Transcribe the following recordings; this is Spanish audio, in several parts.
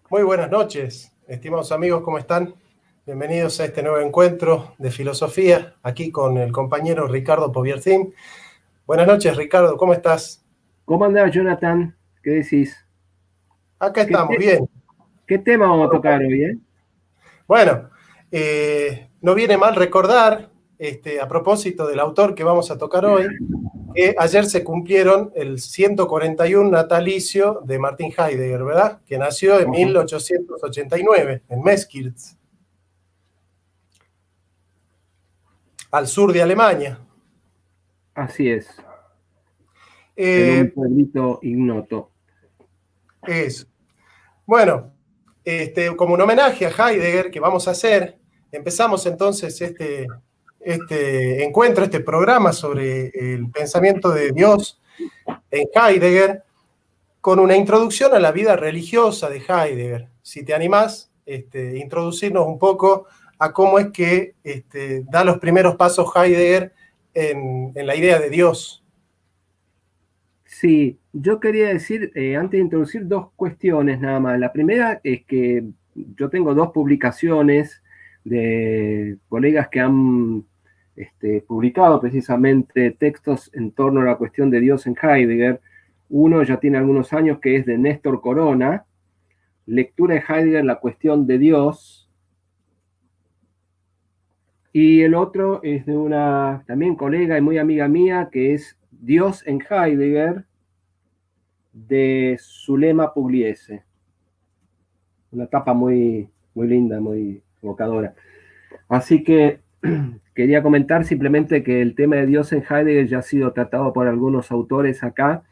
Muy buenas noches, estimados amigos, ¿cómo están? Bienvenidos a este nuevo encuentro de filosofía, aquí con el compañero Ricardo Poviertin. Buenas noches, Ricardo, ¿cómo estás? ¿Cómo andás, Jonathan? ¿Qué decís? Acá ¿Qué, estamos, bien. qué tema vamos a tocar hoy, eh? Bueno, no viene mal recordar, a propósito del autor que vamos a tocar hoy, que ayer se cumplieron el 141 natalicio de Martin Heidegger, ¿verdad? Que nació en Ajá. 1889 en Meskirch, al sur de Alemania. Así es, en un Eh, pueblito ignoto. Eso. Bueno, como un homenaje a Heidegger que vamos a hacer, empezamos entonces este encuentro, este programa sobre el pensamiento de Dios en Heidegger, con una introducción a la vida religiosa de Heidegger. Si te animás, introducirnos un poco a cómo es que da los primeros pasos Heidegger en la idea de Dios. Sí, yo quería decir, antes de introducir, dos cuestiones nada más. La primera es que yo tengo dos publicaciones de colegas que han publicado precisamente textos en torno a la cuestión de Dios en Heidegger. Uno ya tiene algunos años, que es de Néstor Corona, Lectura de Heidegger, la cuestión de Dios. Y el otro es de una también colega y muy amiga mía, que es Dios en Heidegger, de Zulema Pugliese. Una tapa muy linda, muy evocadora. Así que quería comentar simplemente que el tema de Dios en Heidegger ya ha sido tratado por algunos autores acá,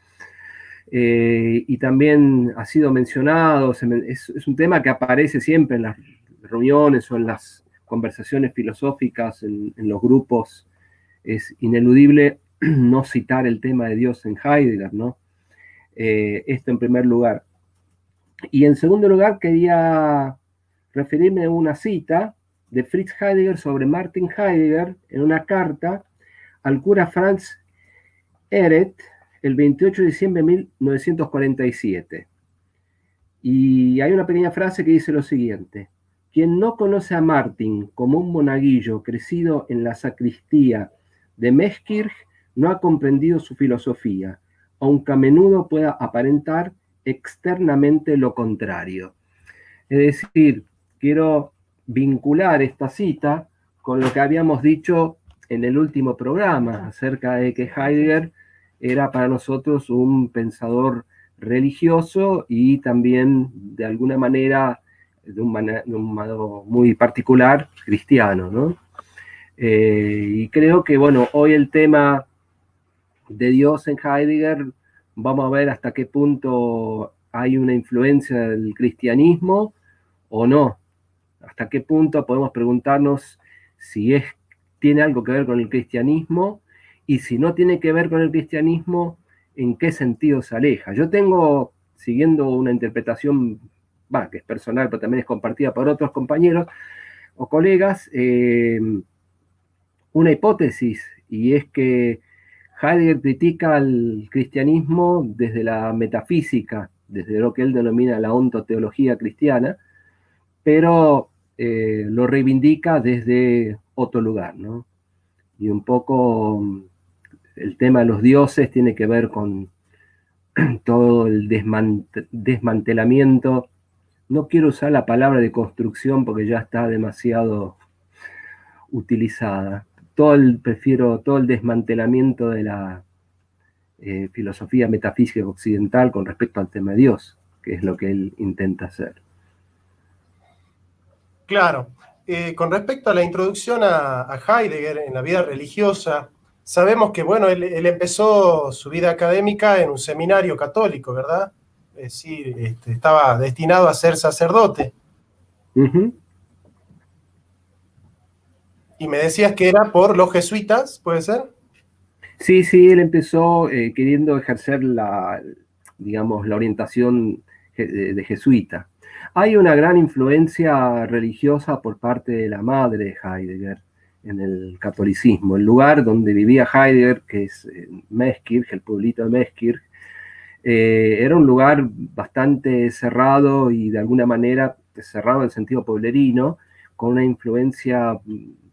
y también ha sido mencionado. Es un tema que aparece siempre en las reuniones o en las conversaciones filosóficas, en los grupos. Es ineludible no citar el tema de Dios en Heidegger, ¿no? Esto en primer lugar. Y en segundo lugar, quería referirme a una cita de Fritz Heidegger sobre Martin Heidegger en una carta al cura Franz Eret el 28 de diciembre de 1947. Y hay una pequeña frase que dice lo siguiente: quien no conoce a Martin como un monaguillo crecido en la sacristía de Meskirch no ha comprendido su filosofía, aunque a menudo pueda aparentar externamente lo contrario. Es decir, quiero vincular esta cita con lo que habíamos dicho en el último programa acerca de que Heidegger era para nosotros un pensador religioso y también de alguna manera, de un modo muy particular, cristiano, ¿no? Y creo que, bueno, hoy el tema de Dios en Heidegger, vamos a ver hasta qué punto hay una influencia del cristianismo o no. Hasta qué punto podemos preguntarnos si tiene algo que ver con el cristianismo, y si no tiene que ver con el cristianismo, en qué sentido se aleja. Yo tengo, siguiendo una interpretación, que es personal, pero también es compartida por otros compañeros o colegas, una hipótesis, y es que Heidegger critica al cristianismo desde la metafísica, desde lo que él denomina la ontoteología cristiana, pero lo reivindica desde otro lugar, ¿no? Y un poco el tema de los dioses tiene que ver con todo el desmantelamiento. No quiero usar la palabra de construcción porque ya está demasiado utilizada. Prefiero todo el desmantelamiento de la filosofía metafísica occidental con respecto al tema de Dios, que es lo que él intenta hacer. Claro. Con respecto a la introducción a Heidegger en la vida religiosa, sabemos que, bueno, él empezó su vida académica en un seminario católico, ¿verdad? Es decir, estaba destinado a ser sacerdote. Uh-huh. Y me decías que era por los jesuitas, ¿puede ser? Sí, sí, él empezó queriendo ejercer digamos, la orientación de jesuita. Hay una gran influencia religiosa por parte de la madre de Heidegger en el catolicismo. El lugar donde vivía Heidegger, que es Meskirch, el pueblito de Meskirch, Era un lugar bastante cerrado y de alguna manera cerrado en el sentido pueblerino, con una influencia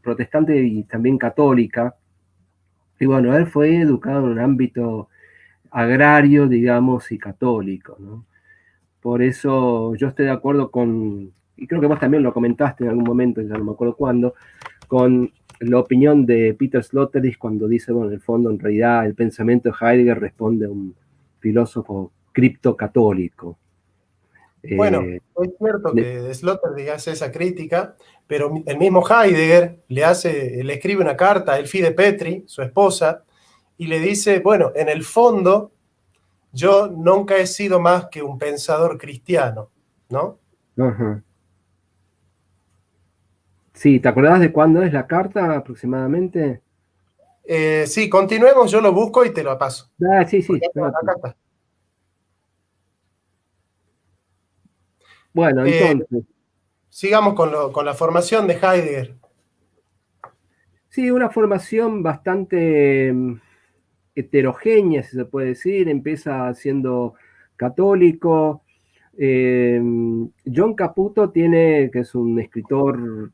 protestante y también católica. Y bueno, él fue educado en un ámbito agrario, digamos, y católico, ¿no? Por eso yo estoy de acuerdo con, y creo que vos también lo comentaste en algún momento, ya no me acuerdo cuándo, con la opinión de Peter Sloterdijk cuando dice, bueno, en el fondo, en realidad, el pensamiento de Heidegger responde a un filósofo criptocatólico. Bueno, es cierto que Sloterdijk hace esa crítica, pero el mismo Heidegger le escribe una carta a Elfide Petri, su esposa, y le dice, bueno, en el fondo, yo nunca he sido más que un pensador cristiano, ¿no? Ajá. Sí, ¿te acordás de cuándo es la carta aproximadamente? Sí, continuemos, yo lo busco y te lo paso. Ah, sí, sí. Porque acá está. Bueno, Eh, entonces, sigamos con la formación de Heidegger. sí, una formación bastante heterogénea, si se puede decir. Empieza siendo católico. John Caputo tiene, que es un escritor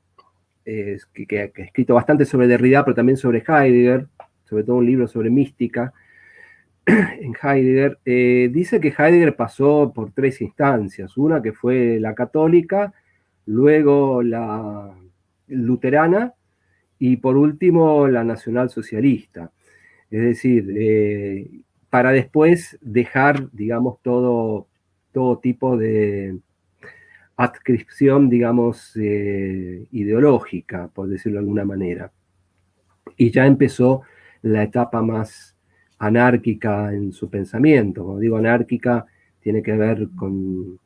que ha escrito bastante sobre Derrida, pero también sobre Heidegger, sobre todo un libro sobre mística en Heidegger. Dice que Heidegger pasó por tres instancias. Una que fue la católica, luego la luterana y por último la nacionalsocialista. Es decir, para después dejar, digamos, todo tipo de adscripción, digamos, ideológica, por decirlo de alguna manera. Y ya empezó la etapa más anárquica en su pensamiento. Cuando digo anárquica, tiene que ver con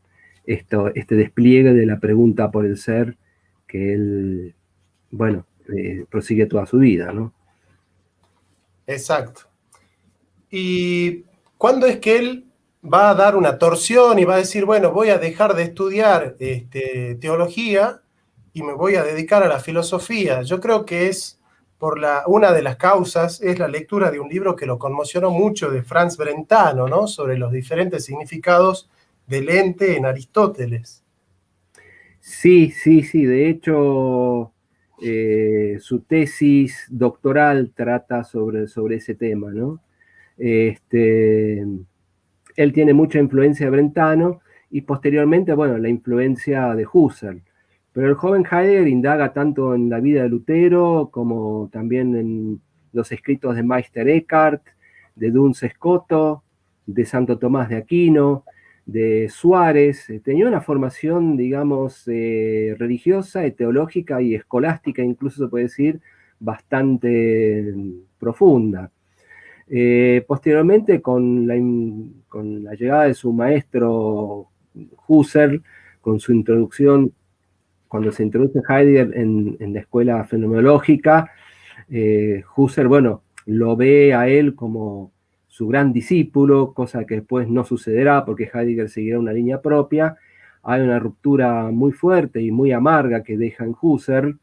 este despliegue de la pregunta por el ser que él, bueno, prosigue toda su vida, ¿no? Exacto. ¿Y cuándo es que él va a dar una torsión y va a decir, bueno, voy a dejar de estudiar teología y me voy a dedicar a la filosofía? Yo creo que es una de las causas es la lectura de un libro que lo conmocionó mucho de Franz Brentano, ¿no? Sobre los diferentes significados del ente en Aristóteles. Sí, sí, sí. De hecho, su tesis doctoral trata sobre ese tema, ¿no? Este, él tiene mucha influencia de Brentano y posteriormente, bueno, la influencia de Husserl. Pero el joven Heidegger indaga tanto en la vida de Lutero como también en los escritos de Meister Eckhart, de Duns Scoto, de Santo Tomás de Aquino, de Suárez. Tenía una formación, digamos, religiosa, teológica y escolástica, incluso se puede decir, bastante profunda. Posteriormente, con la llegada de su maestro Husserl, con su introducción, cuando se introduce Heidegger en la escuela fenomenológica, Husserl, bueno, lo ve a él como su gran discípulo, cosa que después no sucederá porque Heidegger seguirá una línea propia. Hay una ruptura muy fuerte y muy amarga que deja en Husserl,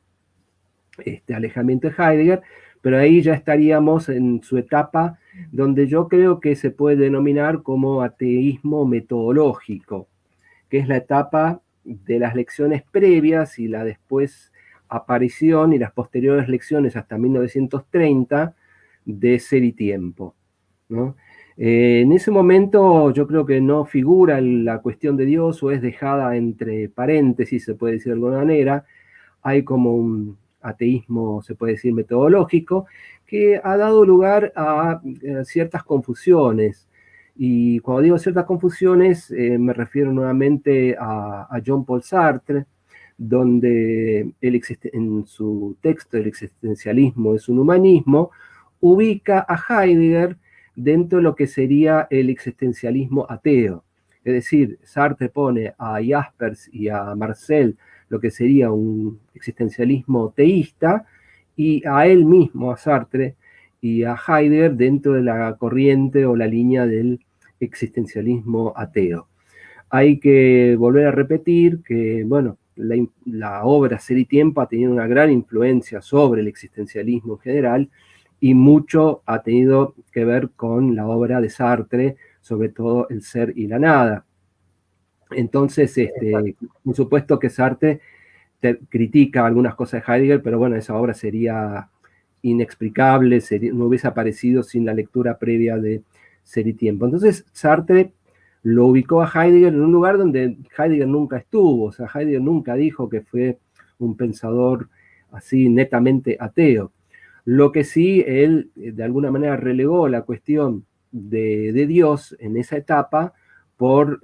este alejamiento de Heidegger, pero ahí ya estaríamos en su etapa donde yo creo que se puede denominar como ateísmo metodológico, que es la etapa de las lecciones previas y la después aparición y las posteriores lecciones hasta 1930 de Ser y Tiempo, ¿no? En ese momento yo creo que no figura la cuestión de Dios o es dejada entre paréntesis, se puede decir de alguna manera. Hay como un ateísmo, se puede decir, metodológico, que ha dado lugar a ciertas confusiones. Y cuando digo ciertas confusiones, me refiero nuevamente a Jean-Paul Sartre, donde en su texto El existencialismo es un humanismo, ubica a Heidegger dentro de lo que sería el existencialismo ateo. Es decir, Sartre pone a Jaspers y a Marcel lo que sería un existencialismo teísta, y a él mismo, a Sartre y a Heidegger, dentro de la corriente o la línea del existencialismo ateo. Hay que volver a repetir que, bueno, la obra Ser y Tiempo ha tenido una gran influencia sobre el existencialismo en general y mucho ha tenido que ver con la obra de Sartre, sobre todo el ser y la nada. Entonces, por supuesto que Sartre critica algunas cosas de Heidegger, pero bueno, esa obra sería inexplicable, no hubiese aparecido sin la lectura previa de Ser y Tiempo. Entonces, Sartre lo ubicó a Heidegger en un lugar donde Heidegger nunca estuvo, o sea, Heidegger nunca dijo que fue un pensador así netamente ateo. Lo que sí, él de alguna manera relegó la cuestión de Dios en esa etapa por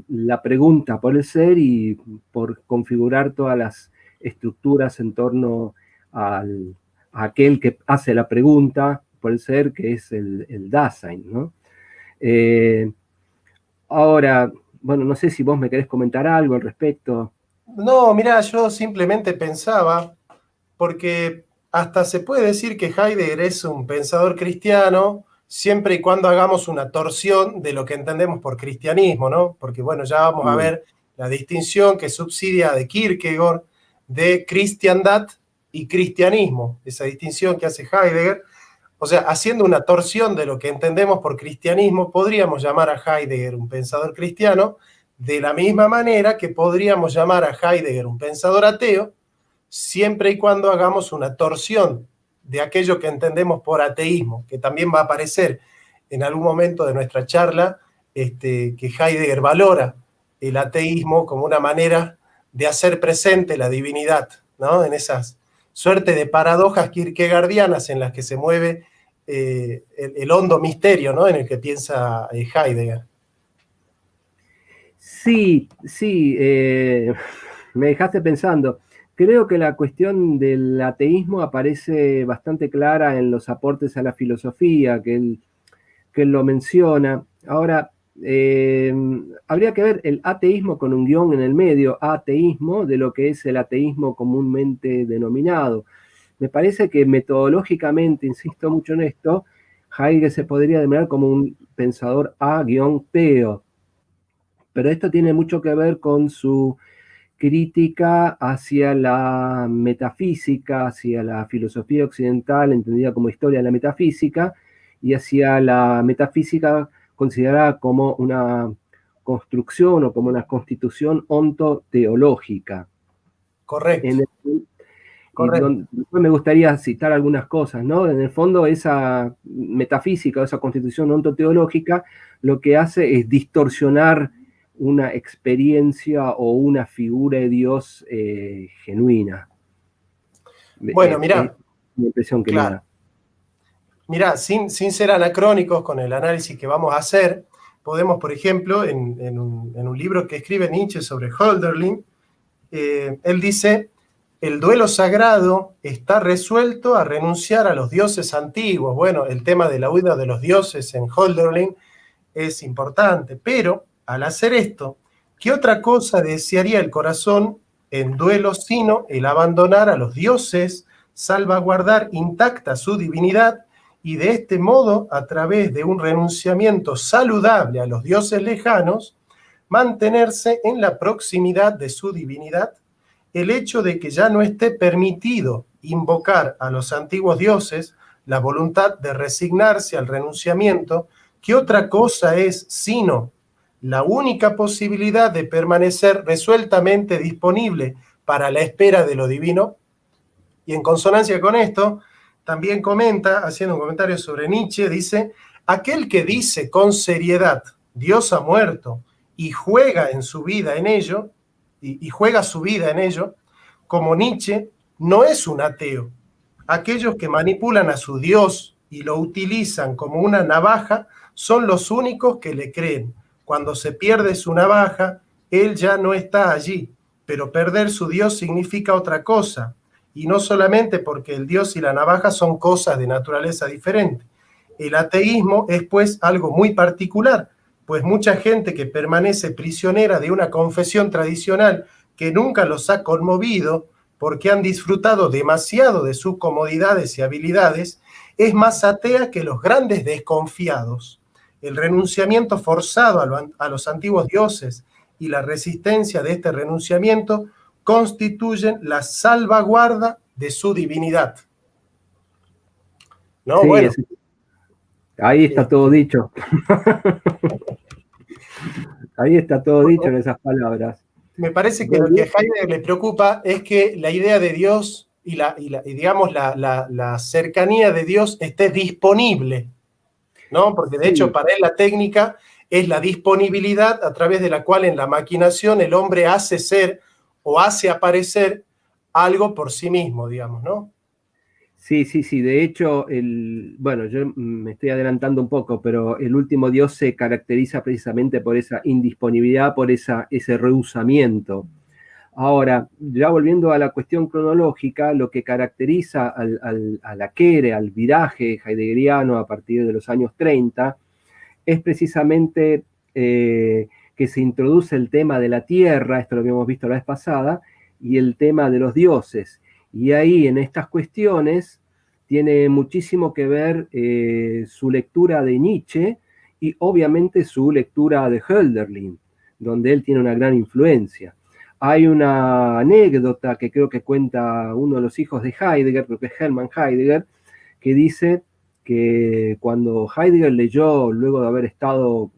la pregunta por el ser y por configurar todas las estructuras en torno a aquel que hace la pregunta por el ser, que es el Dasein, ¿no? Ahora, bueno, no sé si vos me querés comentar algo al respecto. No, mirá, yo simplemente pensaba, porque hasta se puede decir que Heidegger es un pensador cristiano, siempre y cuando hagamos una torsión de lo que entendemos por cristianismo, ¿no? Porque bueno, ya vamos a ver la distinción que subsidia de Kierkegaard de cristiandad y cristianismo, esa distinción que hace Heidegger. O sea, haciendo una torsión de lo que entendemos por cristianismo, podríamos llamar a Heidegger un pensador cristiano, de la misma manera que podríamos llamar a Heidegger un pensador ateo, siempre y cuando hagamos una torsión de aquello que entendemos por ateísmo, que también va a aparecer en algún momento de nuestra charla, que Heidegger valora el ateísmo como una manera de hacer presente la divinidad, ¿no? En esas suerte de paradojas kierkegaardianas en las que se mueve el hondo misterio, ¿no? En el que piensa Heidegger. Sí, sí, me dejaste pensando. Creo que la cuestión del ateísmo aparece bastante clara en los aportes a la filosofía, que él lo menciona. Ahora, habría que ver el ateísmo con un guión en el medio, ateísmo, de lo que es el ateísmo comúnmente denominado. Me parece que metodológicamente, insisto mucho en esto, Heidegger se podría denominar como un pensador a-teo, pero esto tiene mucho que ver con su crítica hacia la metafísica, hacia la filosofía occidental, entendida como historia de la metafísica, y hacia la metafísica considerada como una construcción o como una constitución ontoteológica. Correcto. Y después me gustaría citar algunas cosas, ¿no? En el fondo, esa metafísica, esa constitución ontoteológica, lo que hace es distorsionar una experiencia o una figura de Dios genuina. Bueno, mirá, la impresión que me da. Mirá, sin ser anacrónicos con el análisis que vamos a hacer, podemos, por ejemplo, en un libro que escribe Nietzsche sobre Hölderlin, él dice: el duelo sagrado está resuelto a renunciar a los dioses antiguos. Bueno, el tema de la huida de los dioses en Hölderlin es importante, pero al hacer esto, ¿qué otra cosa desearía el corazón en duelo sino el abandonar a los dioses, salvaguardar intacta su divinidad y de este modo, a través de un renunciamiento saludable a los dioses lejanos, mantenerse en la proximidad de su divinidad? El hecho de que ya no esté permitido invocar a los antiguos dioses, la voluntad de resignarse al renunciamiento, ¿qué otra cosa es sino la única posibilidad de permanecer resueltamente disponible para la espera de lo divino? Y en consonancia con esto, también comenta, haciendo un comentario sobre Nietzsche, dice: aquel que dice con seriedad, Dios ha muerto, y juega en su vida en ello, y juega su vida en ello, como Nietzsche, no es un ateo. Aquellos que manipulan a su Dios y lo utilizan como una navaja son los únicos que le creen. Cuando se pierde su navaja, él ya no está allí, pero perder su Dios significa otra cosa, y no solamente porque el Dios y la navaja son cosas de naturaleza diferente. El ateísmo es pues algo muy particular, pues mucha gente que permanece prisionera de una confesión tradicional que nunca los ha conmovido porque han disfrutado demasiado de sus comodidades y habilidades, es más atea que los grandes desconfiados. El renunciamiento forzado a los antiguos dioses y la resistencia de este renunciamiento constituyen la salvaguarda de su divinidad. ¿No? Sí, bueno. Ahí está todo Este, dicho. Ahí está todo dicho en esas palabras. Me parece que lo que a Volviendo, Heidegger le preocupa es que la idea de Dios y digamos, la cercanía de Dios esté disponible, ¿no? Porque de hecho sí, para él la técnica es la disponibilidad a través de la cual en la maquinación el hombre hace ser o hace aparecer algo por sí mismo, digamos, ¿no? sí, sí, sí. De hecho, bueno, yo me estoy adelantando un poco, pero el último Dios se caracteriza precisamente por esa indisponibilidad, por ese rehusamiento. Ahora, ya volviendo a la cuestión cronológica, lo que caracteriza a la Quere, al viraje heideggeriano a partir de los años 30, es precisamente que se introduce el tema de la tierra, esto lo habíamos visto la vez pasada, y el tema de los dioses. Y ahí en estas cuestiones tiene muchísimo que ver su lectura de Nietzsche y obviamente su lectura de Hölderlin, donde él tiene una gran influencia. Hay una anécdota que creo que cuenta uno de los hijos de Heidegger, creo que es Hermann Heidegger, que dice que cuando Heidegger leyó, luego de haber estado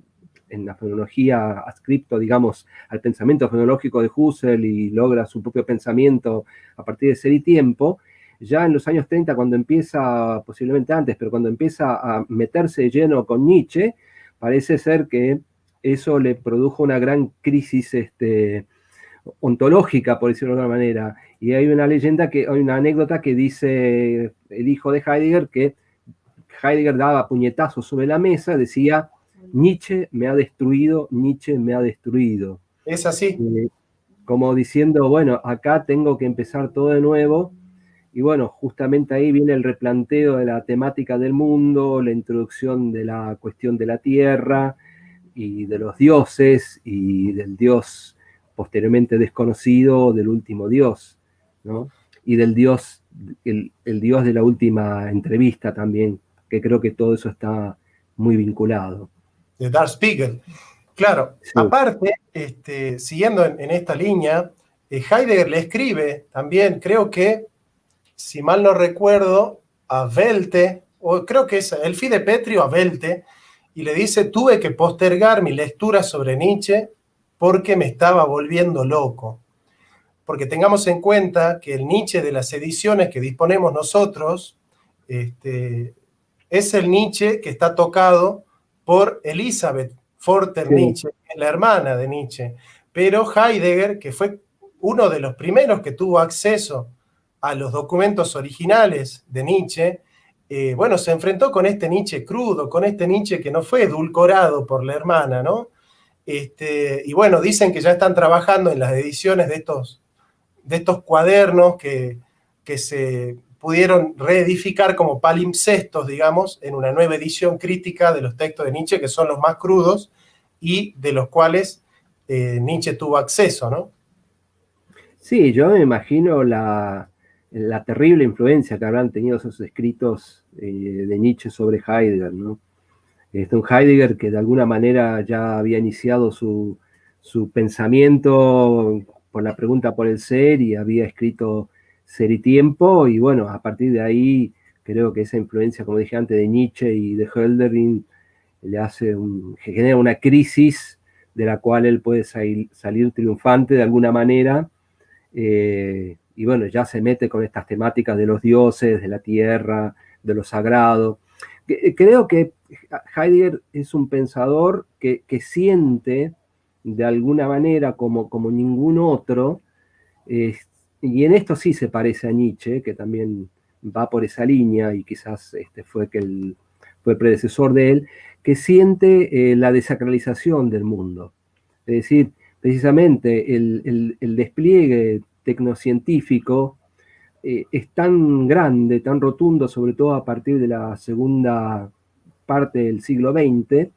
en la fenomenología adscripto, digamos, al pensamiento fenomenológico de Husserl y logra su propio pensamiento a partir de Ser y Tiempo, ya en los años 30, cuando empieza, posiblemente antes, pero cuando empieza a meterse lleno con Nietzsche, parece ser que eso le produjo una gran crisis ontológica, por decirlo de alguna manera. Y hay una leyenda, hay una anécdota que dice el hijo de Heidegger que Heidegger daba puñetazos sobre la mesa, decía, Nietzsche me ha destruido, Nietzsche me ha destruido. Es así. Eh, Como diciendo, bueno, acá tengo que empezar todo de nuevo. Y bueno, justamente ahí viene el replanteo de la temática del mundo, la introducción de la cuestión de la tierra y de los dioses y del dios posteriormente desconocido, del último dios, ¿no? Y del dios, el dios de la última entrevista también, que creo que todo eso está muy vinculado. De Darth Spiegel. Claro, Sí, aparte, siguiendo en esta línea, Heidegger le escribe también, creo que, si mal no recuerdo, a Velte, o creo que es el Fide Petrio a Velte, y le dice, tuve que postergar mi lectura sobre Nietzsche porque me estaba volviendo loco. Porque tengamos en cuenta que el Nietzsche de las ediciones que disponemos nosotros es el Nietzsche que está tocado por Elizabeth Forster sí, Nietzsche, la hermana de Nietzsche. Pero Heidegger, que fue uno de los primeros que tuvo acceso a los documentos originales de Nietzsche, bueno, se enfrentó con este Nietzsche crudo, con este Nietzsche que no fue edulcorado por la hermana, ¿no? Y bueno, dicen que ya están trabajando en las ediciones de estos cuadernos que se pudieron reedificar como palimpsestos, digamos, en una nueva edición crítica de los textos de Nietzsche, que son los más crudos y de los cuales Nietzsche tuvo acceso, ¿no? sí, yo me imagino la terrible influencia que habrán tenido esos escritos de Nietzsche sobre Heidegger, ¿no? Un Heidegger que de alguna manera ya había iniciado su pensamiento por la pregunta por el ser y había escrito Ser y Tiempo, y bueno, a partir de ahí creo que esa influencia, como dije antes, de Nietzsche y de Hölderlin genera una crisis de la cual él puede salir triunfante de alguna manera, y bueno, ya se mete con estas temáticas de los dioses, de la tierra, de lo sagrado. Creo que Heidegger es un pensador que siente de alguna manera como ningún otro, eh, y en esto sí se parece a Nietzsche, que también va por esa línea y quizás fue predecesor de él, que siente la desacralización del mundo. Es decir, precisamente el despliegue tecnocientífico es tan grande, tan rotundo, sobre todo a partir de la segunda parte del siglo XX,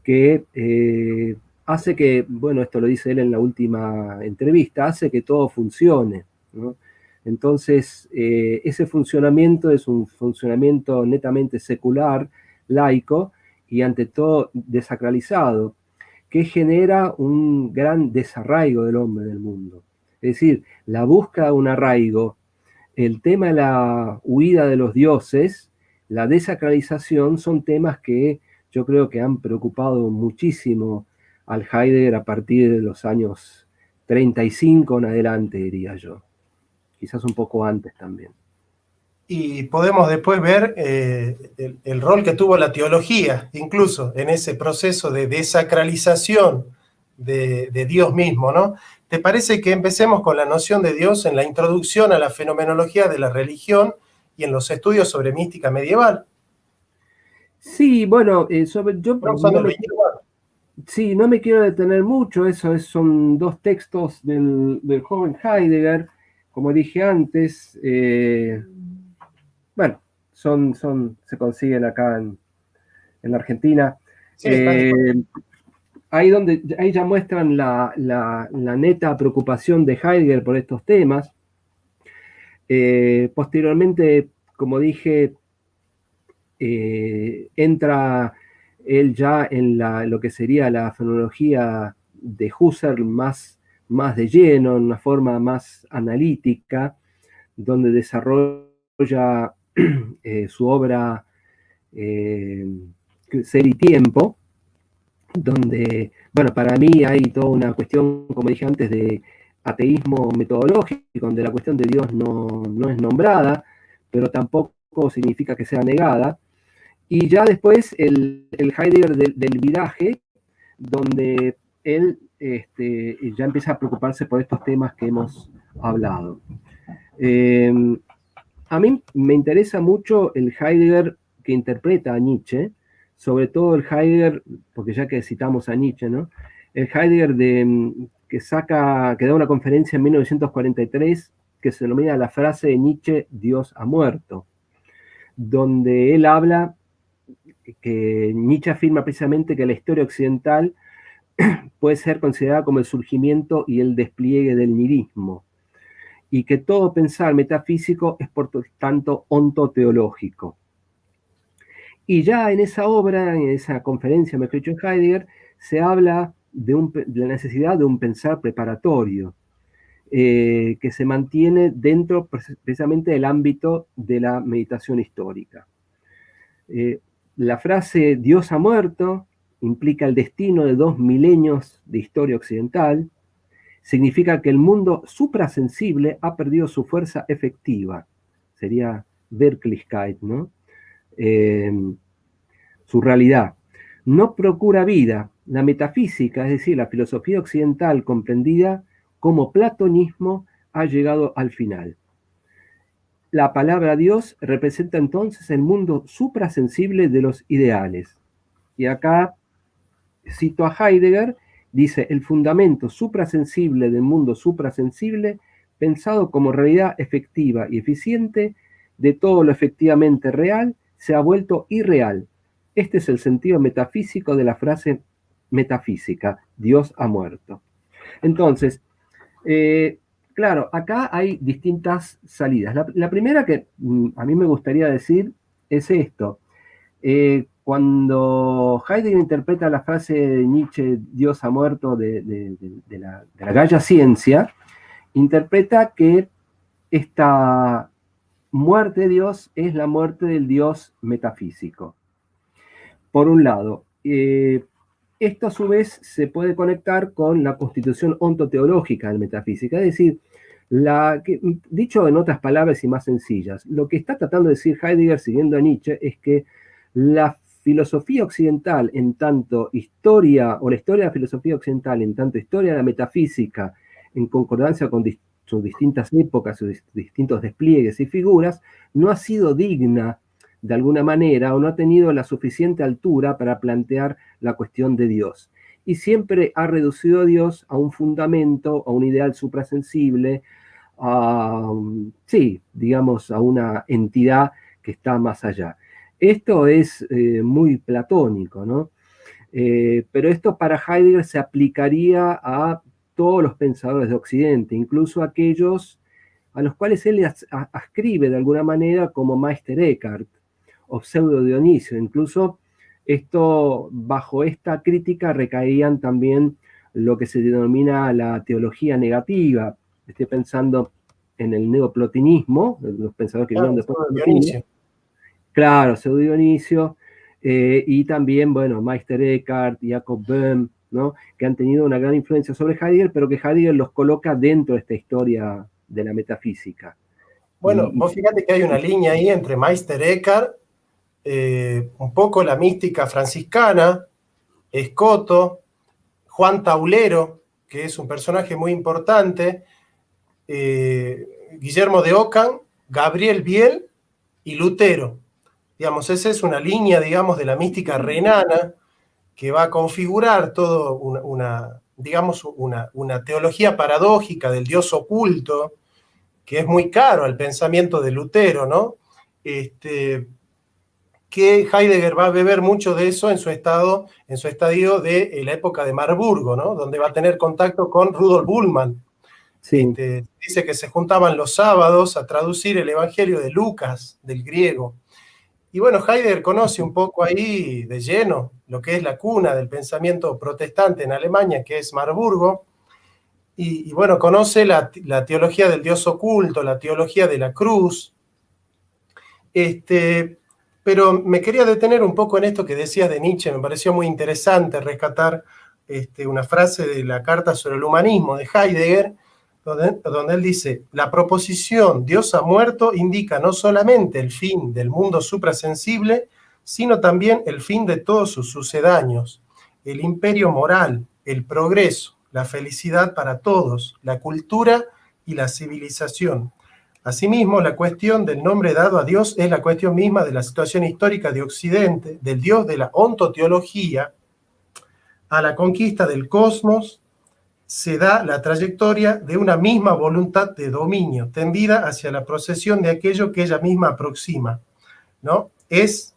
que hace que, bueno, esto lo dice él en la última entrevista, hace que todo funcione, ¿no? Entonces, ese funcionamiento es un funcionamiento netamente secular, laico y ante todo desacralizado, que genera un gran desarraigo del hombre en el mundo. Es decir, la búsqueda de un arraigo, el tema de la huida de los dioses, la desacralización son temas que yo creo que han preocupado muchísimo al Heidegger a partir de los años 35 en adelante, diría yo. Quizás un poco antes también. Y podemos después ver el rol que tuvo la teología, incluso en ese proceso de desacralización de Dios mismo, ¿no? ¿Te parece que empecemos con la noción de Dios en la introducción a la fenomenología de la religión y en los estudios sobre mística medieval? Sí, bueno, yo no me quiero detener mucho, son dos textos del joven Heidegger, como dije antes, bueno, se consiguen acá en la Argentina. Sí, ahí ya muestran la neta preocupación de Heidegger por estos temas. Posteriormente, como dije, entra él ya en lo que sería la fenomenología de Husserl más de lleno, en una forma más analítica, donde desarrolla su obra Ser y Tiempo, donde, bueno, para mí hay toda una cuestión, como dije antes, de ateísmo metodológico, donde la cuestión de Dios no es nombrada, pero tampoco significa que sea negada. Y ya después el Heidegger del viraje, donde él ya empieza a preocuparse por estos temas que hemos hablado. A mí me interesa mucho el Heidegger que interpreta a Nietzsche, sobre todo el Heidegger, porque ya que citamos a Nietzsche, ¿no? El Heidegger que da una conferencia en 1943 que se denomina la frase de Nietzsche, Dios ha muerto, donde él habla que Nietzsche afirma precisamente que la historia occidental puede ser considerada como el surgimiento y el despliegue del nihilismo, y que todo pensar metafísico es por tanto ontoteológico. Y ya en esa obra, en esa conferencia, mejor dicho, en Heidegger, se habla de la necesidad de un pensar preparatorio, que se mantiene dentro precisamente del ámbito de la meditación histórica. La frase Dios ha muerto implica el destino de 2 milenios de historia occidental, significa que el mundo suprasensible ha perdido su fuerza efectiva, sería Wirklichkeit, ¿no? Su realidad. No procura vida. La metafísica, es decir, la filosofía occidental comprendida como platonismo, ha llegado al final. La palabra Dios representa entonces el mundo suprasensible de los ideales. Y acá cito a Heidegger, dice, el fundamento suprasensible del mundo suprasensible, pensado como realidad efectiva y eficiente de todo lo efectivamente real, se ha vuelto irreal. Este es el sentido metafísico de la frase metafísica, Dios ha muerto. Entonces, claro, acá hay distintas salidas. La primera que a mí me gustaría decir es esto. Cuando Heidegger interpreta la frase de Nietzsche, Dios ha muerto, de la Gaia Ciencia, interpreta que esta muerte de Dios es la muerte del Dios metafísico. Por un lado, esto a su vez se puede conectar con la constitución ontoteológica de la metafísica, es decir, dicho en otras palabras y más sencillas, lo que está tratando de decir Heidegger siguiendo a Nietzsche es que la filosofía occidental en tanto historia, o la historia de la filosofía occidental en tanto historia de la metafísica, en concordancia con sus distintas épocas, sus distintos despliegues y figuras, no ha sido digna de alguna manera o no ha tenido la suficiente altura para plantear la cuestión de Dios. Y siempre ha reducido a Dios a un fundamento, a un ideal suprasensible, digamos, a una entidad que está más allá. Esto es muy platónico, ¿no? Pero esto para Heidegger se aplicaría a todos los pensadores de Occidente, incluso a aquellos a los cuales él ascribe de alguna manera como Meister Eckhart o Pseudo Dionisio. Incluso bajo esta crítica recaían también lo que se denomina la teología negativa. Estoy pensando en el neoplotinismo, los pensadores que vinieron después de Plotinio, Claro, Pseudo Dionisio, y también, bueno, Meister Eckhart, Jacob Böhm, ¿no? Que han tenido una gran influencia sobre Heidegger, pero que Heidegger los coloca dentro de esta historia de la metafísica. Bueno, Y vos fíjate que hay una línea ahí entre Meister Eckhart, un poco la mística franciscana, Escoto, Juan Taulero, que es un personaje muy importante, Guillermo de Ockham, Gabriel Biel y Lutero. Digamos, esa es una línea, digamos, de la mística renana que va a configurar todo digamos, una teología paradójica del Dios oculto, que es muy caro al pensamiento de Lutero, ¿no? Que Heidegger va a beber mucho de eso en su estadio de la época de Marburgo, ¿no? Donde va a tener contacto con Rudolf Bultmann. sí, Dice que se juntaban los sábados a traducir el Evangelio de Lucas, del griego. Y bueno, Heidegger conoce un poco ahí de lleno lo que es la cuna del pensamiento protestante en Alemania, que es Marburgo, y bueno, conoce la teología del Dios oculto, la teología de la cruz. Pero me quería detener un poco en esto que decías de Nietzsche, me pareció muy interesante rescatar una frase de la Carta sobre el Humanismo de Heidegger, donde él dice, la proposición Dios ha muerto indica no solamente el fin del mundo suprasensible, sino también el fin de todos sus sucedáneos, el imperio moral, el progreso, la felicidad para todos, la cultura y la civilización. Asimismo, la cuestión del nombre dado a Dios es la cuestión misma de la situación histórica de Occidente, del Dios de la ontoteología, a la conquista del cosmos, se da la trayectoria de una misma voluntad de dominio, tendida hacia la procesión de aquello que ella misma aproxima, ¿no? Es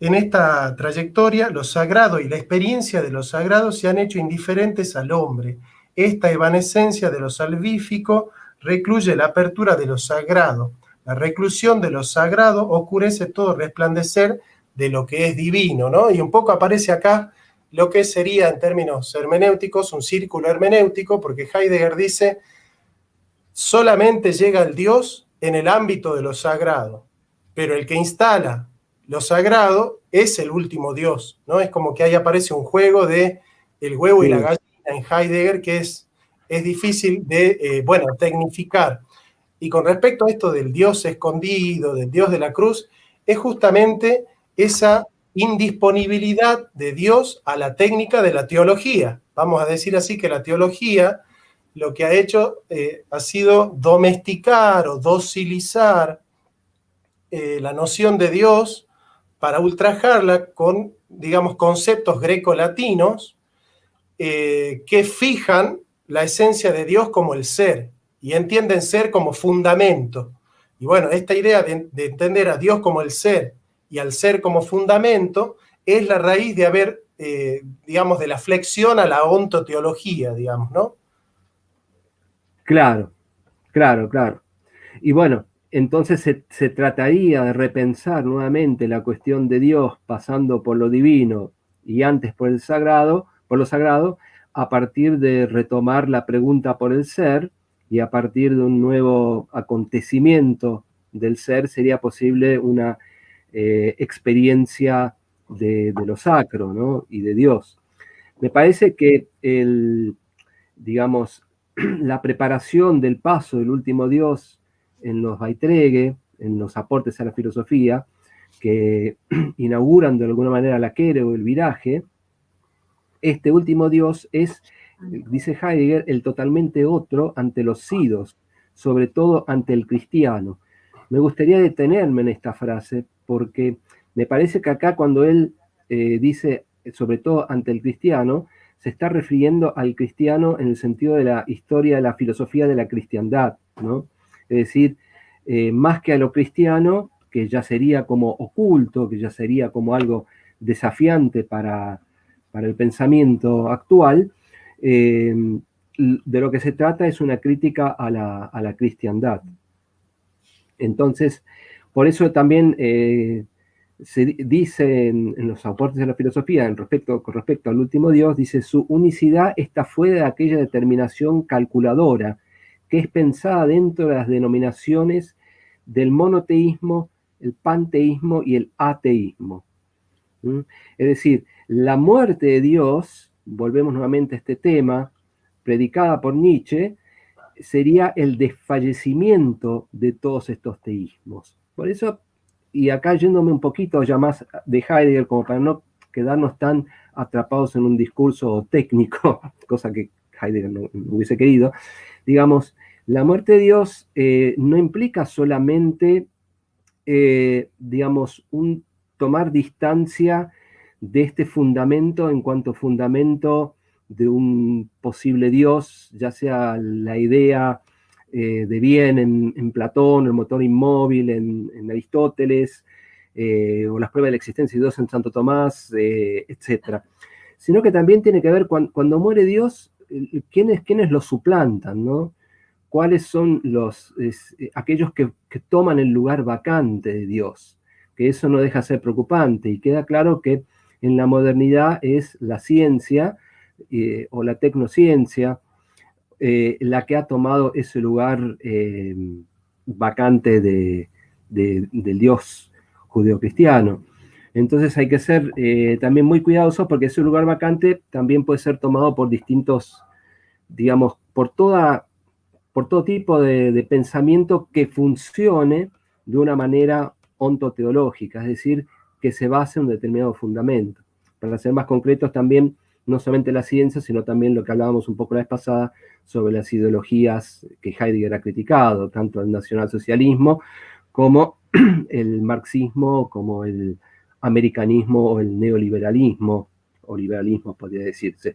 en esta trayectoria lo sagrado y la experiencia de lo sagrado se han hecho indiferentes al hombre. Esta evanescencia de lo salvífico recluye la apertura de lo sagrado. La reclusión de lo sagrado oscurece todo resplandecer de lo que es divino, ¿no? Y un poco aparece acá lo que sería en términos hermenéuticos un círculo hermenéutico, porque Heidegger dice, solamente llega el Dios en el ámbito de lo sagrado, pero el que instala lo sagrado es el último Dios, ¿no? Es como que ahí aparece un juego de el huevo y la gallina en Heidegger que es difícil de, tecnificar. Y con respecto a esto del Dios escondido, del Dios de la cruz, es justamente esa indisponibilidad de Dios a la técnica de la teología. Vamos a decir así que la teología lo que ha hecho ha sido domesticar o docilizar la noción de Dios para ultrajarla con, digamos, conceptos grecolatinos que fijan la esencia de Dios como el ser y entienden ser como fundamento. Y bueno, esta idea de entender a Dios como el ser y al ser como fundamento es la raíz de haber, digamos, de la flexión a la ontoteología, digamos, ¿no? claro, claro, claro. Y bueno, entonces se trataría de repensar nuevamente la cuestión de Dios pasando por lo divino y antes por el sagrado, por lo sagrado, a partir de retomar la pregunta por el ser y a partir de un nuevo acontecimiento del ser sería posible una experiencia de lo sacro, ¿no? Y de Dios. Me parece que digamos, la preparación del paso del último Dios en los Beiträge, en los aportes a la filosofía, que inauguran de alguna manera la quere o el viraje, este último Dios es, dice Heidegger, el totalmente otro ante los sidos, sobre todo ante el cristiano. Me gustaría detenerme en esta frase porque me parece que acá cuando él dice sobre todo ante el cristiano, se está refiriendo al cristiano en el sentido de la historia de la filosofía de la cristiandad, ¿no? Es decir, más que a lo cristiano, que ya sería como oculto, que ya sería como algo desafiante para el pensamiento actual, de lo que se trata es una crítica a la cristiandad. Entonces, por eso también se dice en los aportes de la filosofía con respecto al último Dios, dice, su unicidad está fuera de aquella determinación calculadora que es pensada dentro de las denominaciones del monoteísmo el panteísmo y el ateísmo. Es decir, la muerte de Dios, volvemos nuevamente a este tema, predicada por Nietzsche, sería el desfallecimiento de todos estos teísmos. Por eso, y acá yéndome un poquito ya más de Heidegger, como para no quedarnos tan atrapados en un discurso técnico, cosa que Heidegger no hubiese querido, digamos, la muerte de Dios no implica solamente, digamos, un tomar distancia de este fundamento en cuanto fundamento de un posible Dios, ya sea la idea de bien en Platón, el motor inmóvil en Aristóteles, o las pruebas de la existencia de Dios en Santo Tomás, etc. Sino que también tiene que ver cuando muere Dios, ¿quiénes lo suplantan, ¿no? ¿Cuáles son aquellos que toman el lugar vacante de Dios? Que eso no deja de ser preocupante, y queda claro que en la modernidad es la ciencia o la tecnociencia la que ha tomado ese lugar vacante del Dios judeocristiano. Entonces hay que ser también muy cuidadosos, porque ese lugar vacante también puede ser tomado por distintos, digamos, por todo tipo de pensamiento que funcione de una manera ontoteológica, es decir, que se base en un determinado fundamento. Para ser más concretos también, no solamente la ciencia, sino también lo que hablábamos un poco la vez pasada sobre las ideologías que Heidegger ha criticado, tanto el nacionalsocialismo como el marxismo, como el americanismo o el neoliberalismo, o liberalismo podría decirse.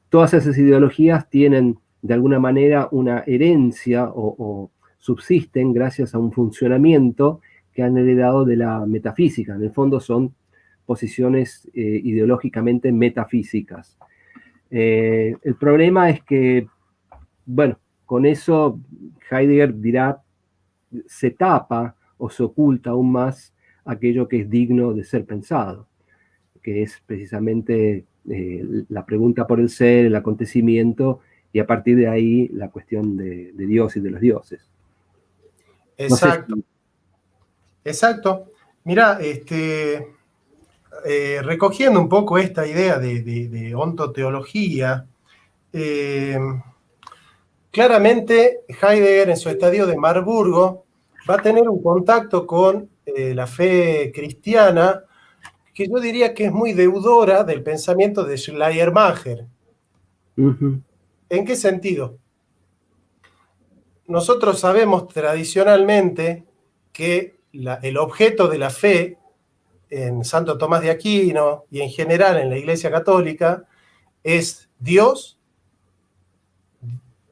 Todas esas ideologías tienen de alguna manera una herencia o subsisten gracias a un funcionamiento que han heredado de la metafísica. En el fondo son posiciones ideológicamente metafísicas. El problema es que, bueno, con eso Heidegger dirá, se tapa o se oculta aún más aquello que es digno de ser pensado, que es precisamente la pregunta por el ser, el acontecimiento, y a partir de ahí la cuestión de Dios y de los dioses. Exacto. No sé si... Exacto. Mirá, recogiendo un poco esta idea de ontoteología, claramente Heidegger en su estadio de Marburgo va a tener un contacto con la fe cristiana, que yo diría que es muy deudora del pensamiento de Schleiermacher. ¿En qué sentido? Nosotros sabemos tradicionalmente que el objeto de la fe en Santo Tomás de Aquino y en general en la Iglesia Católica es Dios,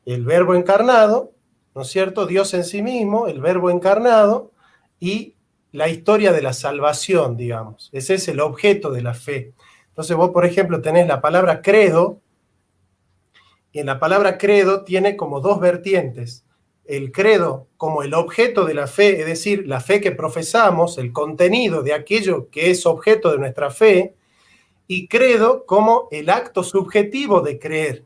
el Verbo encarnado, ¿no es cierto? Dios en sí mismo, el Verbo encarnado, y la historia de la salvación, digamos. Ese es el objeto de la fe. Entonces vos, por ejemplo, tenés la palabra credo, y en la palabra credo tiene como dos vertientes. El credo como el objeto de la fe, es decir, la fe que profesamos, el contenido de aquello que es objeto de nuestra fe, y credo como el acto subjetivo de creer.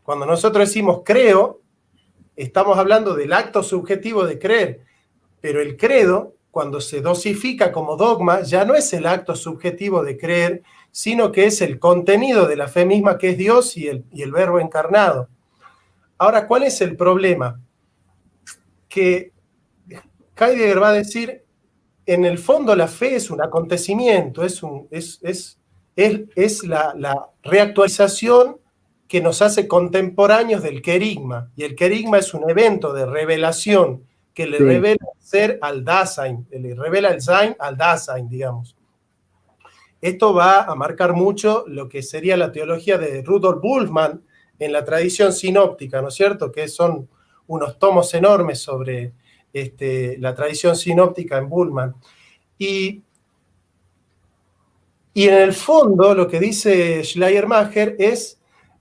Cuando nosotros decimos creo, estamos hablando del acto subjetivo de creer, pero el credo, cuando se dosifica como dogma, ya no es el acto subjetivo de creer, sino que es el contenido de la fe misma, que es Dios y el Verbo encarnado. Ahora, ¿cuál es el problema? Que Heidegger va a decir, en el fondo la fe es un acontecimiento, es la reactualización que nos hace contemporáneos del querigma, y el querigma es un evento de revelación que le revela el ser al Dasein, le revela el Sein al Dasein, digamos. Esto va a marcar mucho lo que sería la teología de Rudolf Bultmann en la tradición sinóptica, ¿no es cierto? Que son unos tomos enormes sobre la tradición sinóptica en Bultmann. Y en el fondo lo que dice Schleiermacher es: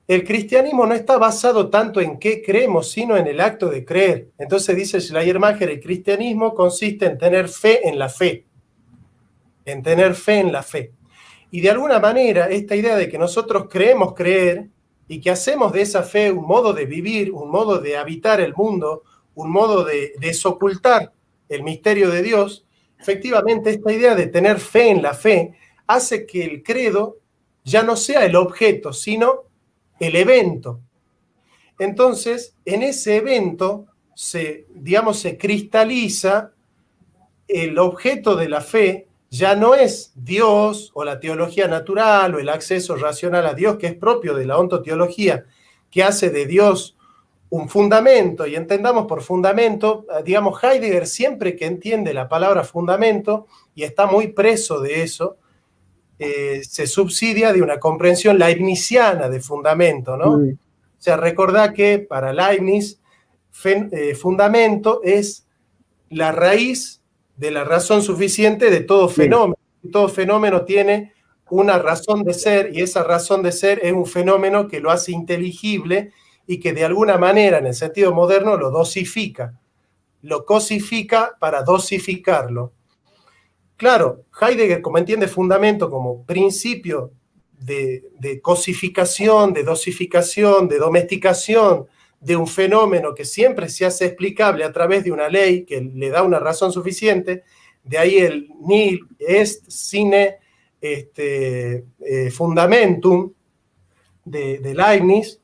el cristianismo no está basado tanto en qué creemos, sino en el acto de creer. Entonces dice Schleiermacher, el cristianismo consiste en tener fe en la fe. En tener fe en la fe. Y de alguna manera, esta idea de que nosotros creemos creer y que hacemos de esa fe un modo de vivir, un modo de habitar el mundo, un modo de desocultar el misterio de Dios, efectivamente esta idea de tener fe en la fe hace que el credo ya no sea el objeto, sino el evento. Entonces, en ese evento digamos, se cristaliza el objeto de la fe. Ya no es Dios o la teología natural o el acceso racional a Dios, que es propio de la ontoteología, que hace de Dios un fundamento, y entendamos por fundamento, digamos, Heidegger siempre que entiende la palabra fundamento, y está muy preso de eso, se subsidia de una comprensión leibniziana de fundamento, ¿no? O sea, recordá que para Leibniz, fundamento es la raíz de la razón suficiente de todo fenómeno. Todo fenómeno tiene una razón de ser, y esa razón de ser es un fenómeno que lo hace inteligible y que de alguna manera, en el sentido moderno, lo dosifica, lo cosifica para dosificarlo. Claro, Heidegger, como entiende fundamento como principio de cosificación, de dosificación, de domesticación de un fenómeno que siempre se hace explicable a través de una ley que le da una razón suficiente, de ahí el nihil est sine fundamentum de Leibniz.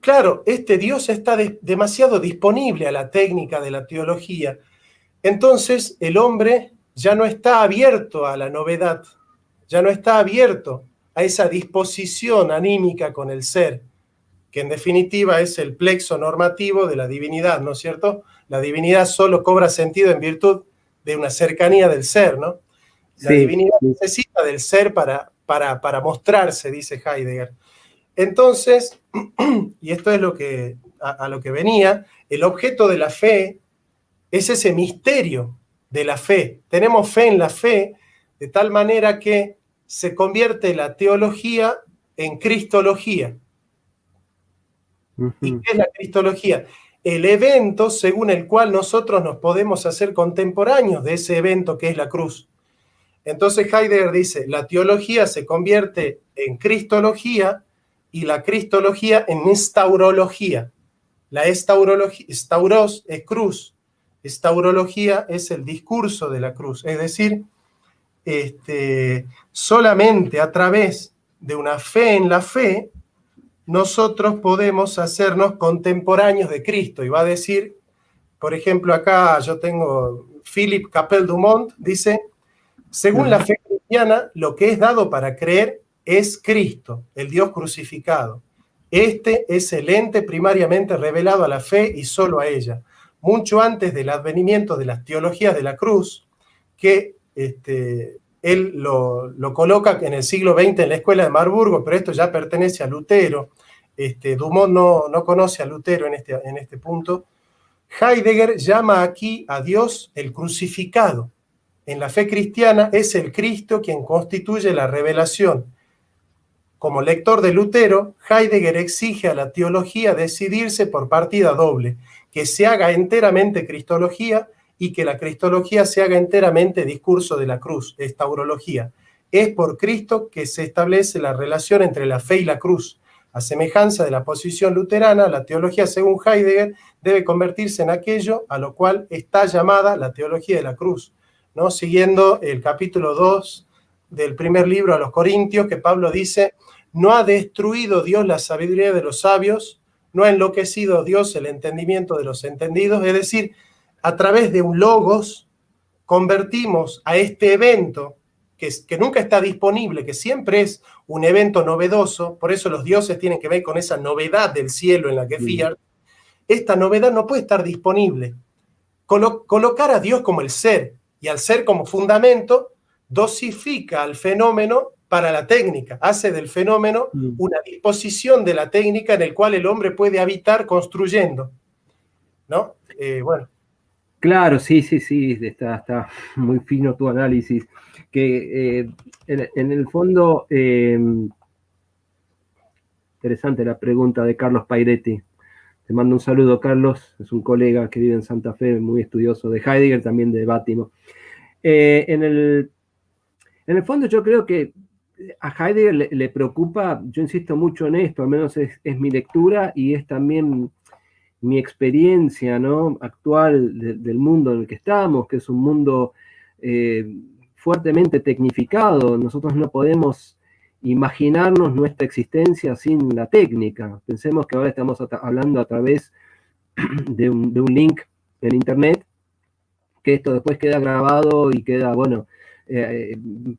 Claro, este Dios está demasiado disponible a la técnica de la teología. Entonces el hombre ya no está abierto a la novedad, ya no está abierto a esa disposición anímica con el ser, que en definitiva es el plexo normativo de la divinidad, ¿no es cierto? La divinidad solo cobra sentido en virtud de una cercanía del ser, ¿no? La divinidad necesita del ser para mostrarse, dice Heidegger. Entonces, y esto es a lo que venía, el objeto de la fe es ese misterio de la fe. Tenemos fe en la fe de tal manera que se convierte la teología en cristología. ¿Y qué es la cristología? El evento según el cual nosotros nos podemos hacer contemporáneos de ese evento que es la cruz. Entonces Heidegger dice, la teología se convierte en cristología y la cristología en estaurología. La estaurología, stauros es cruz, estaurología es el discurso de la cruz, es decir, solamente a través de una fe en la fe, nosotros podemos hacernos contemporáneos de Cristo. Y va a decir, por ejemplo, acá yo tengo Philippe Capel-Dumont, dice, según la fe cristiana, lo que es dado para creer es Cristo, el Dios crucificado. Este es el ente primariamente revelado a la fe y solo a ella, mucho antes del advenimiento de las teologías de la cruz, que él lo coloca en el siglo XX en la Escuela de Marburgo, pero esto ya pertenece a Lutero. Dumont no conoce a Lutero en este punto. Heidegger llama aquí a Dios el crucificado. En la fe cristiana es el Cristo quien constituye la revelación. Como lector de Lutero, Heidegger exige a la teología decidirse por partida doble, que se haga enteramente cristología y que la cristología se haga enteramente discurso de la cruz, estaurología. Es por Cristo que se establece la relación entre la fe y la cruz. A semejanza de la posición luterana, la teología, según Heidegger, debe convertirse en aquello a lo cual está llamada la teología de la cruz, ¿no? Siguiendo el capítulo 2 del primer libro a los Corintios, que Pablo dice, no ha destruido Dios la sabiduría de los sabios, no ha enloquecido Dios el entendimiento de los entendidos, es decir, a través de un logos convertimos a este evento que nunca está disponible, que siempre es un evento novedoso, por eso los dioses tienen que ver con esa novedad del cielo en la que fían. Esta novedad no puede estar disponible. Colocar a Dios como el ser y al ser como fundamento dosifica al fenómeno para la técnica, hace del fenómeno una disposición de la técnica en el cual el hombre puede habitar construyendo, ¿no? Bueno. Claro, sí, está muy fino tu análisis, que en el fondo, interesante la pregunta de Carlos Pairetti. Te mando un saludo, Carlos, es un colega que vive en Santa Fe, muy estudioso de Heidegger, también de Bátimo. En el fondo yo creo que a Heidegger le preocupa, yo insisto mucho en esto, al menos es mi lectura y es también mi experiencia, ¿no?, actual del mundo en el que estamos, que es un mundo fuertemente tecnificado. Nosotros no podemos imaginarnos nuestra existencia sin la técnica. Pensemos que ahora estamos hablando a través de un link en internet, que esto después queda grabado y queda, bueno,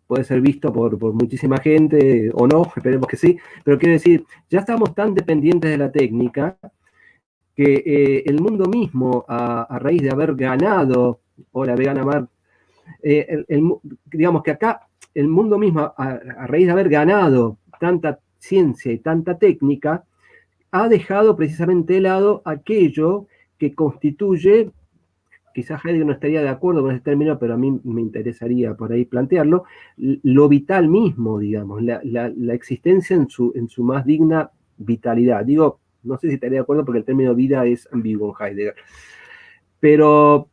puede ser visto por muchísima gente o no, esperemos que sí, pero quiero decir, ya estamos tan dependientes de la técnica que el mundo mismo, a raíz de haber ganado, hola vegana Mar, digamos que acá el mundo mismo, a raíz de haber ganado tanta ciencia y tanta técnica, ha dejado precisamente de lado aquello que constituye, quizás Heidegger no estaría de acuerdo con ese término, pero a mí me interesaría por ahí plantearlo, lo vital mismo, digamos, la existencia en su más digna vitalidad. Digo, no sé si estaría de acuerdo porque el término vida es ambiguo en Heidegger, pero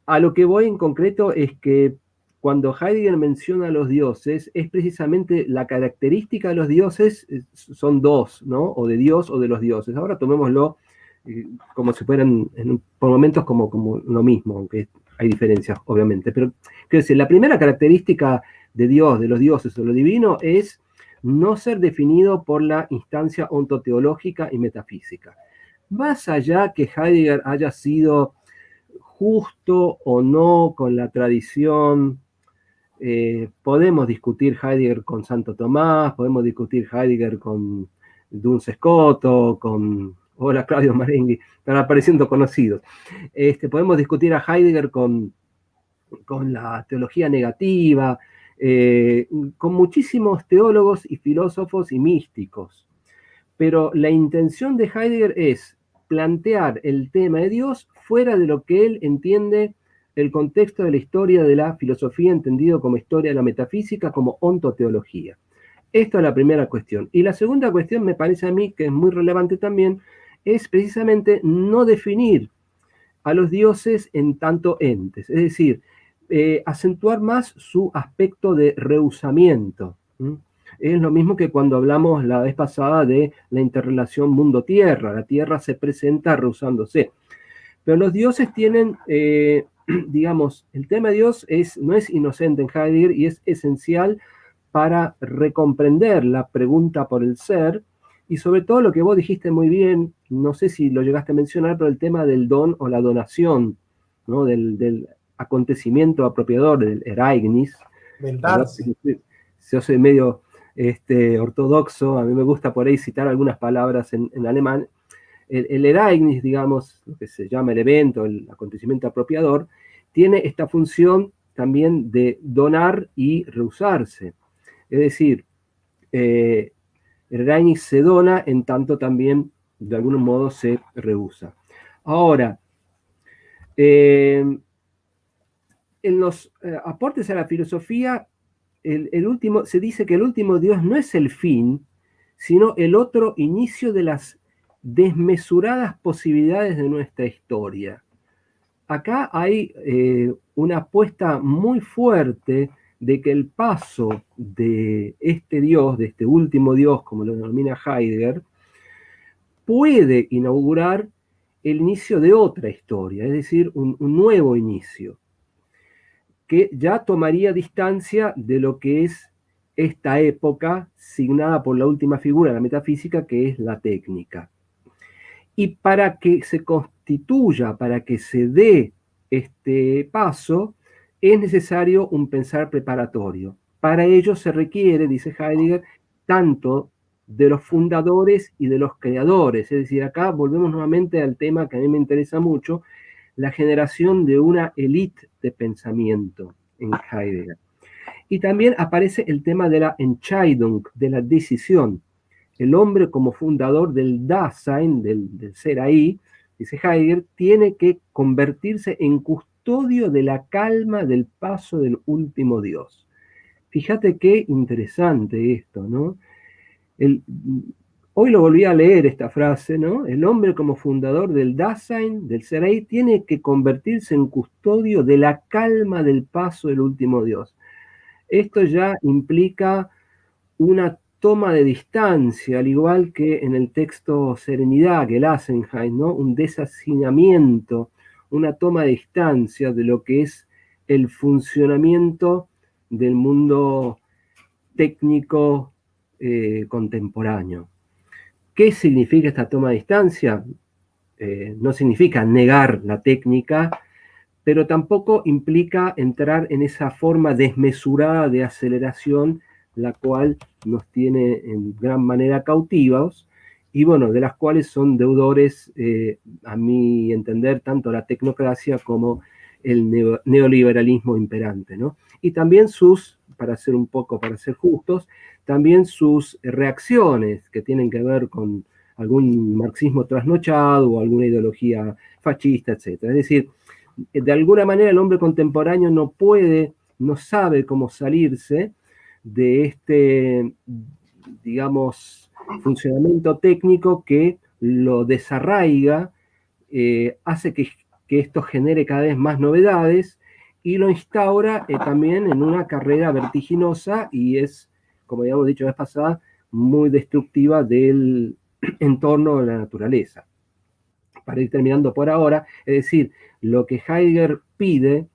a lo que voy en concreto es que cuando Heidegger menciona a los dioses, es precisamente la característica de los dioses, son dos, ¿no? O de Dios o de los dioses. Ahora tomémoslo como si fueran por momentos como lo mismo, aunque hay diferencias, obviamente. Pero quiero decir, la primera característica de Dios, de los dioses o lo divino, es no ser definido por la instancia ontoteológica y metafísica. Más allá que Heidegger haya sido justo o no con la tradición, podemos discutir Heidegger con Santo Tomás, podemos discutir Heidegger con Duns Scoto, con, hola Claudio Marenghi, están apareciendo conocidos. Podemos discutir a Heidegger con la teología negativa, con muchísimos teólogos y filósofos y místicos. Pero la intención de Heidegger es plantear el tema de Dios fuera de lo que él entiende el contexto de la historia de la filosofía, entendido como historia de la metafísica, como ontoteología. Esta es la primera cuestión. Y la segunda cuestión, me parece a mí, que es muy relevante también, es precisamente no definir a los dioses en tanto entes, es decir, acentuar más su aspecto de rehusamiento. Es lo mismo que cuando hablamos la vez pasada de la interrelación mundo-tierra. La tierra se presenta rehusándose. Pero los dioses tienen, digamos, el tema de Dios no es inocente en Heidegger y es esencial para recomprender la pregunta por el ser y sobre todo lo que vos dijiste muy bien, no sé si lo llegaste a mencionar, pero el tema del don o la donación, ¿no? Del acontecimiento apropiador, del Ereignis. Del darse. Yo soy medio ortodoxo, a mí me gusta por ahí citar algunas palabras en alemán. El Ereignis, digamos, lo que se llama el evento, el acontecimiento apropiador, tiene esta función también de donar y rehusarse. Es decir, el Ereignis se dona en tanto también, de algún modo, se rehúsa. Ahora, en los aportes a la filosofía, se dice que el último Dios no es el fin, sino el otro inicio de las desmesuradas posibilidades de nuestra historia. Acá hay una apuesta muy fuerte de que el paso de este Dios, de este último Dios, como lo denomina Heidegger, puede inaugurar el inicio de otra historia, es decir, un nuevo inicio, que ya tomaría distancia de lo que es esta época signada por la última figura de la metafísica, que es la técnica. Y para que se constituya, para que se dé este paso, es necesario un pensar preparatorio. Para ello se requiere, dice Heidegger, tanto de los fundadores y de los creadores. Es decir, acá volvemos nuevamente al tema que a mí me interesa mucho, la generación de una élite de pensamiento en Heidegger. Y también aparece el tema de la Entscheidung, de la decisión. El hombre como fundador del Dasein, del ser ahí, dice Heidegger, tiene que convertirse en custodio de la calma del paso del último Dios. Fíjate qué interesante esto, ¿no? Hoy lo volví a leer esta frase, ¿no? El hombre como fundador del Dasein, del ser ahí, tiene que convertirse en custodio de la calma del paso del último Dios. Esto ya implica una toma de distancia, al igual que en el texto Serenidad, que el Assenheim, ¿no? Un deshacinamiento, una toma de distancia de lo que es el funcionamiento del mundo técnico contemporáneo. ¿Qué significa esta toma de distancia? No significa negar la técnica, pero tampoco implica entrar en esa forma desmesurada de aceleración, la cual nos tiene en gran manera cautivos, y bueno, de las cuales son deudores, a mi entender, tanto la tecnocracia como el neoliberalismo imperante, ¿no? Y también para ser justos, también sus reacciones que tienen que ver con algún marxismo trasnochado o alguna ideología fascista, etc. Es decir, de alguna manera el hombre contemporáneo no sabe cómo salirse de este, digamos, funcionamiento técnico que lo desarraiga, hace que esto genere cada vez más novedades y lo instaura también en una carrera vertiginosa y es, como habíamos dicho la vez pasada, muy destructiva del entorno de la naturaleza. Para ir terminando por ahora, es decir, lo que Heidegger pide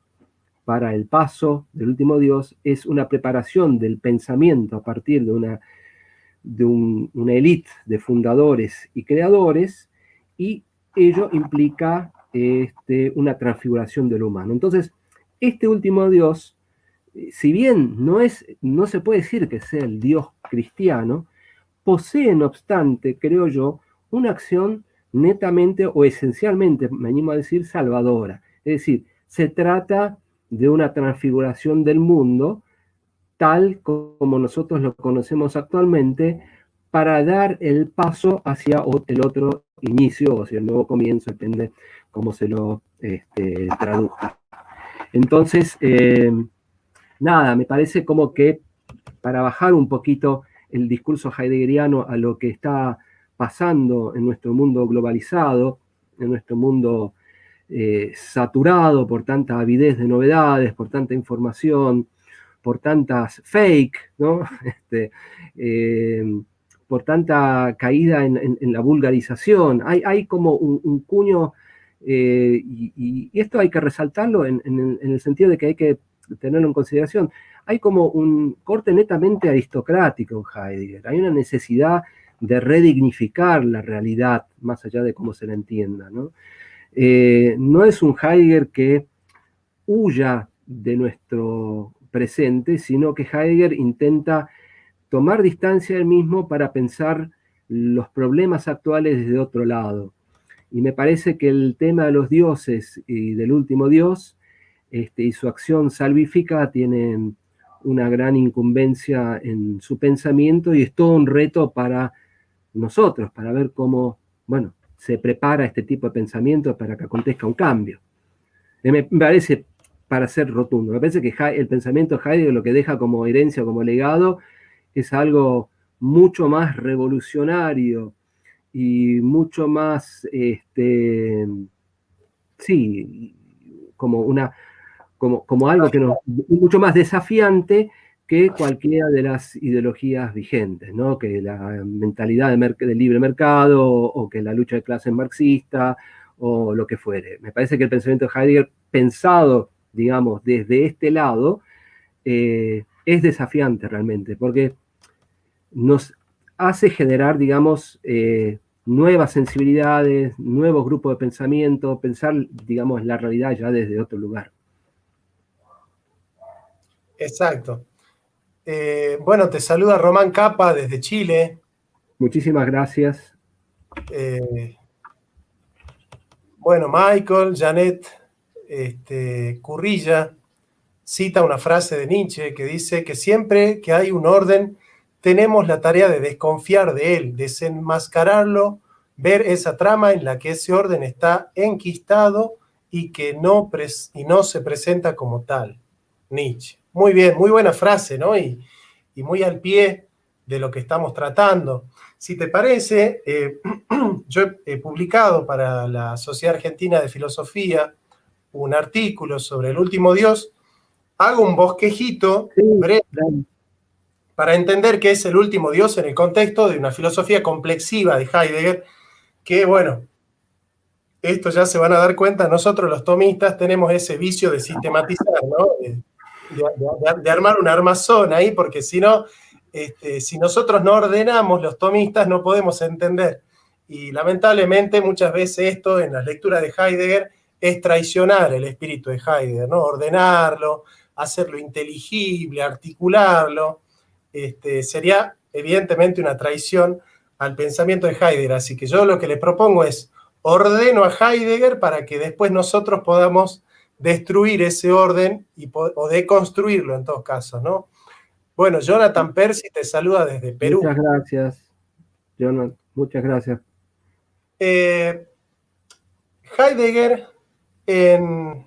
para el paso del último Dios es una preparación del pensamiento a partir de una élite de fundadores y creadores, y ello implica una transfiguración del humano. Entonces, este último Dios, si bien no se puede decir que sea el Dios cristiano, posee, no obstante, creo yo, una acción netamente o esencialmente, me animo a decir, salvadora. Es decir, se trata de una transfiguración del mundo tal como nosotros lo conocemos actualmente, para dar el paso hacia el otro inicio o hacia el nuevo comienzo, depende cómo se lo traduzca. Entonces, nada, me parece como que para bajar un poquito el discurso heideggeriano a lo que está pasando en nuestro mundo globalizado, en nuestro mundo saturado por tanta avidez de novedades, por tanta información, por tantas fake, ¿no? Por tanta caída en la vulgarización. Hay como un cuño, y esto hay que resaltarlo en el sentido de que hay que tenerlo en consideración. Hay como un corte netamente aristocrático en Heidegger. Hay una necesidad de redignificar la realidad, más allá de cómo se la entienda, ¿no? No es un Heidegger que huya de nuestro presente, sino que Heidegger intenta tomar distancia del mismo para pensar los problemas actuales desde otro lado. Y me parece que el tema de los dioses y del último dios y su acción salvífica tienen una gran incumbencia en su pensamiento y es todo un reto para nosotros, para ver cómo, bueno, se prepara este tipo de pensamiento para que acontezca un cambio. Me parece, para ser rotundo, me parece que el pensamiento de Heidegger lo que deja como herencia, como legado, es algo mucho más revolucionario y mucho más, sí, como algo que mucho más desafiante que cualquiera de las ideologías vigentes, ¿no? Que la mentalidad del libre mercado o que la lucha de clases marxista o lo que fuere. Me parece que el pensamiento de Heidegger, pensado, digamos, desde este lado, es desafiante realmente, porque nos hace generar, digamos, nuevas sensibilidades, nuevos grupos de pensamiento, pensar, digamos, la realidad ya desde otro lugar. Exacto. Bueno, te saluda Román Capa desde Chile. Muchísimas gracias. Bueno, Michael, Janet Currilla cita una frase de Nietzsche que dice que siempre que hay un orden, tenemos la tarea de desconfiar de él, desenmascararlo, ver esa trama en la que ese orden está enquistado y que no se presenta como tal. Nietzsche. Muy bien, muy buena frase, ¿no? Y muy al pie de lo que estamos tratando. Si te parece, yo he publicado para la Sociedad Argentina de Filosofía un artículo sobre el último Dios. Hago un bosquejito breve para entender qué es el último Dios en el contexto de una filosofía complexiva de Heidegger, que, bueno, esto ya se van a dar cuenta, nosotros los tomistas tenemos ese vicio de sistematizar, ¿no? De armar un armazón ahí, porque si no, si nosotros no ordenamos, los tomistas no podemos entender. Y lamentablemente muchas veces esto en las lecturas de Heidegger es traicionar el espíritu de Heidegger, ¿no? Ordenarlo, hacerlo inteligible, articularlo. Sería evidentemente una traición al pensamiento de Heidegger. Así que yo lo que le propongo es ordeno a Heidegger para que después nosotros podamos destruir ese orden o deconstruirlo en todos casos, ¿no? Bueno, Jonathan Percy te saluda desde Perú. Muchas gracias, Jonathan. Muchas gracias. Heidegger, en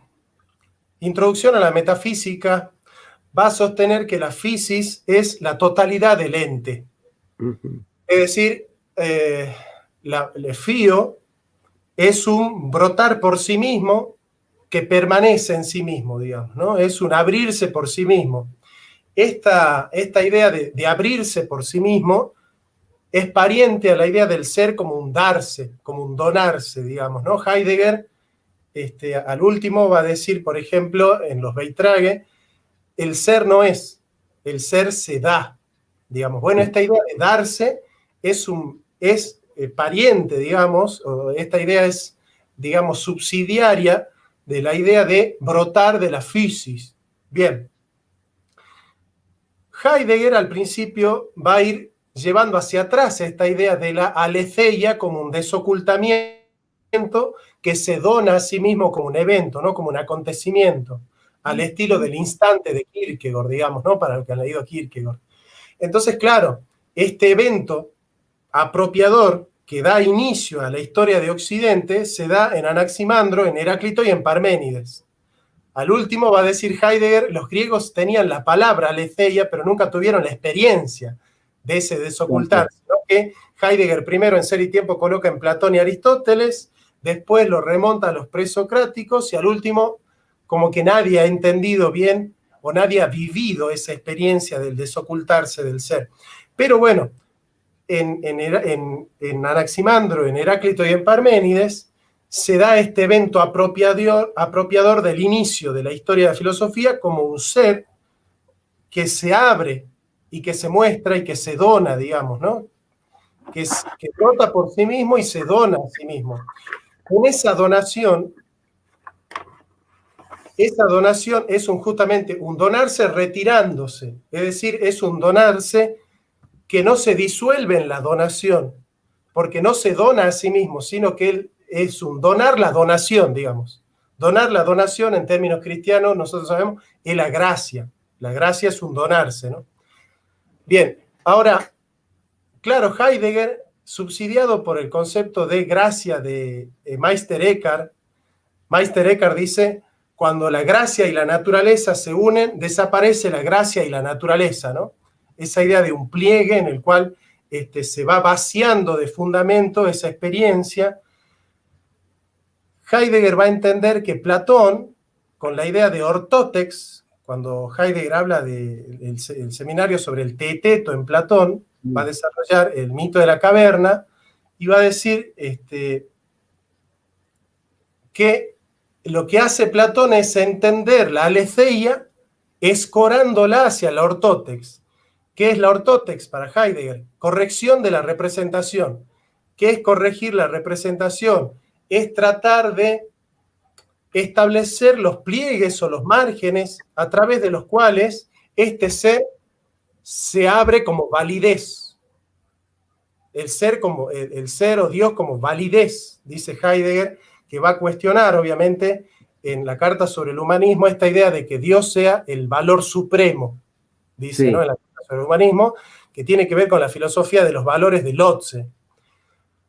Introducción a la Metafísica, va a sostener que la physis es la totalidad del ente. Es decir, el fío es un brotar por sí mismo que permanece en sí mismo, digamos, ¿no? Es un abrirse por sí mismo. Esta idea de abrirse por sí mismo es pariente a la idea del ser como un darse, como un donarse, digamos, ¿no? Heidegger, al último, va a decir, por ejemplo, en los Beitrage, el ser no es, el ser se da, digamos. Bueno, esta idea de darse es pariente, digamos, o esta idea es, digamos, subsidiaria de la idea de brotar de la physis. Bien. Heidegger al principio va a ir llevando hacia atrás esta idea de la aletheia como un desocultamiento que se dona a sí mismo como un evento, ¿no? Como un acontecimiento, al estilo del instante de Kierkegaard, digamos, ¿no? Para el que han leído Kierkegaard. Entonces, claro, este evento apropiador que da inicio a la historia de Occidente se da en Anaximandro, en Heráclito y en Parménides. Al último va a decir Heidegger, los griegos tenían la palabra aletheia, pero nunca tuvieron la experiencia de ese desocultarse, ¿no? Que Heidegger primero en Ser y Tiempo coloca en Platón y Aristóteles, después lo remonta a los presocráticos y al último como que nadie ha entendido bien o nadie ha vivido esa experiencia del desocultarse del ser. Pero bueno, en Anaximandro, en Heráclito y en Parménides, se da este evento apropiador del inicio de la historia de la filosofía como un ser que se abre y que se muestra y que se dona, digamos, ¿no? Que brota por sí mismo y se dona a sí mismo. En esa donación es justamente un donarse retirándose, es decir, es un donarse que no se disuelve en la donación, porque no se dona a sí mismo, sino que él es un donar la donación, digamos. Donar la donación en términos cristianos, nosotros sabemos, es la gracia. La gracia es un donarse, ¿no? Bien, ahora, claro, Heidegger, subsidiado por el concepto de gracia de Meister Eckhart dice, cuando la gracia y la naturaleza se unen, desaparece la gracia y la naturaleza, ¿no? Esa idea de un pliegue en el cual se va vaciando de fundamento esa experiencia. Heidegger va a entender que Platón, con la idea de ortótex, cuando Heidegger habla del seminario sobre el teeteto en Platón, va a desarrollar el mito de la caverna y va a decir que lo que hace Platón es entender la aletheia escorándola hacia la ortótex. ¿Qué es la ortótex para Heidegger? Corrección de la representación. ¿Qué es corregir la representación? Es tratar de establecer los pliegues o los márgenes a través de los cuales este ser se abre como validez. El ser o Dios como validez, dice Heidegger, que va a cuestionar, obviamente, en la Carta sobre el Humanismo, esta idea de que Dios sea el valor supremo, dice, sí, ¿no? En la Carta sobre el Humanismo, que tiene que ver con la filosofía de los valores de Lotze.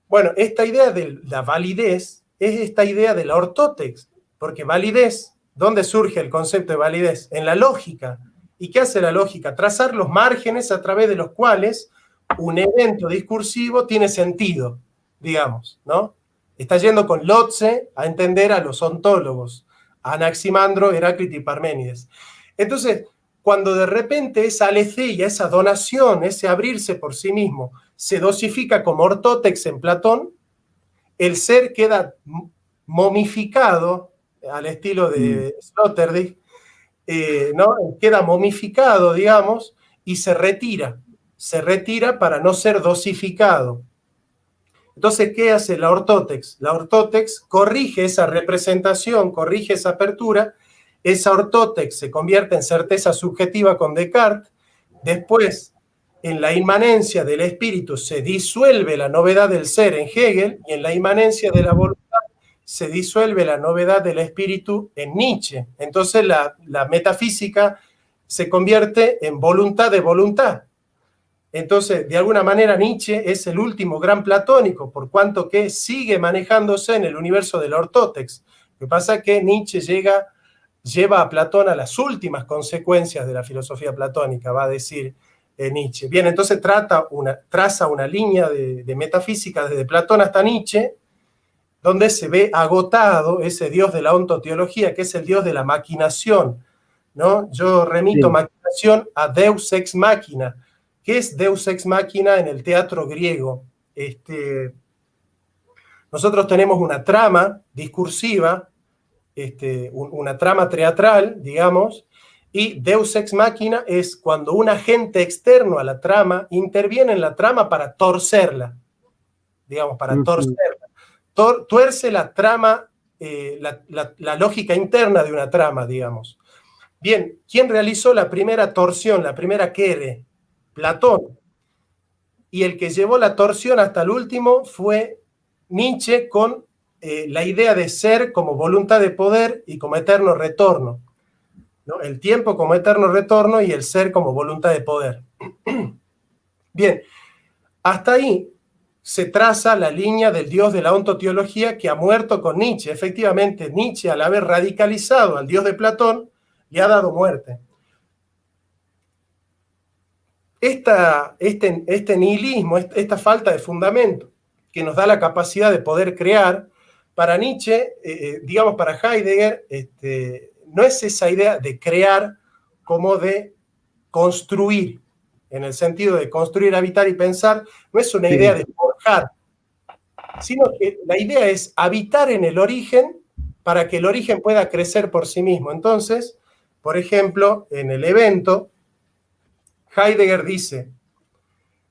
Bueno, esta idea de la validez es esta idea de la ortótex, porque validez, ¿dónde surge el concepto de validez? En la lógica. ¿Y qué hace la lógica? Trazar los márgenes a través de los cuales un evento discursivo tiene sentido, digamos, ¿no? Está yendo con Lotze a entender a los ontólogos, a Anaximandro, Heráclito y Parménides. Entonces, cuando de repente esa aletheia, esa donación, ese abrirse por sí mismo, se dosifica como ortótex en Platón, el ser queda momificado, al estilo de Sloterdijk, ¿no? Queda momificado, digamos, y se retira para no ser dosificado. Entonces, ¿qué hace la ortótex? La ortótex corrige esa representación, corrige esa apertura, esa ortótex se convierte en certeza subjetiva con Descartes, después, en la inmanencia del espíritu se disuelve la novedad del ser en Hegel, y en la inmanencia de la voluntad se disuelve la novedad del espíritu en Nietzsche. Entonces la metafísica se convierte en voluntad de voluntad. Entonces, de alguna manera, Nietzsche es el último gran platónico, por cuanto que sigue manejándose en el universo del ortótex. Lo que pasa es que Nietzsche lleva a Platón a las últimas consecuencias de la filosofía platónica, va a decir Nietzsche. Bien, entonces traza una línea de metafísica desde Platón hasta Nietzsche, donde se ve agotado ese dios de la ontoteología, que es el dios de la maquinación, ¿no? Yo remito maquinación a Deus ex machina. ¿Qué es Deus ex machina en el teatro griego? Nosotros tenemos una trama discursiva, una trama teatral, digamos, y Deus ex machina es cuando un agente externo a la trama interviene en la trama para torcerla, digamos, para torcerla. Tuerce la trama, la lógica interna de una trama, digamos. Bien, ¿quién realizó la primera torsión, la primera quere? Platón. Y el que llevó la torsión hasta el último fue Nietzsche con la idea de ser como voluntad de poder y como eterno retorno, ¿no? El tiempo como eterno retorno y el ser como voluntad de poder. Bien, hasta ahí se traza la línea del dios de la ontoteología que ha muerto con Nietzsche. Efectivamente, Nietzsche, al haber radicalizado al dios de Platón, le ha dado muerte. Este nihilismo, esta falta de fundamento que nos da la capacidad de poder crear, para Nietzsche, digamos para Heidegger, no es esa idea de crear como de construir, en el sentido de construir, habitar y pensar, no es una idea de forjar, sino que la idea es habitar en el origen para que el origen pueda crecer por sí mismo. Entonces, por ejemplo, en el evento, Heidegger dice: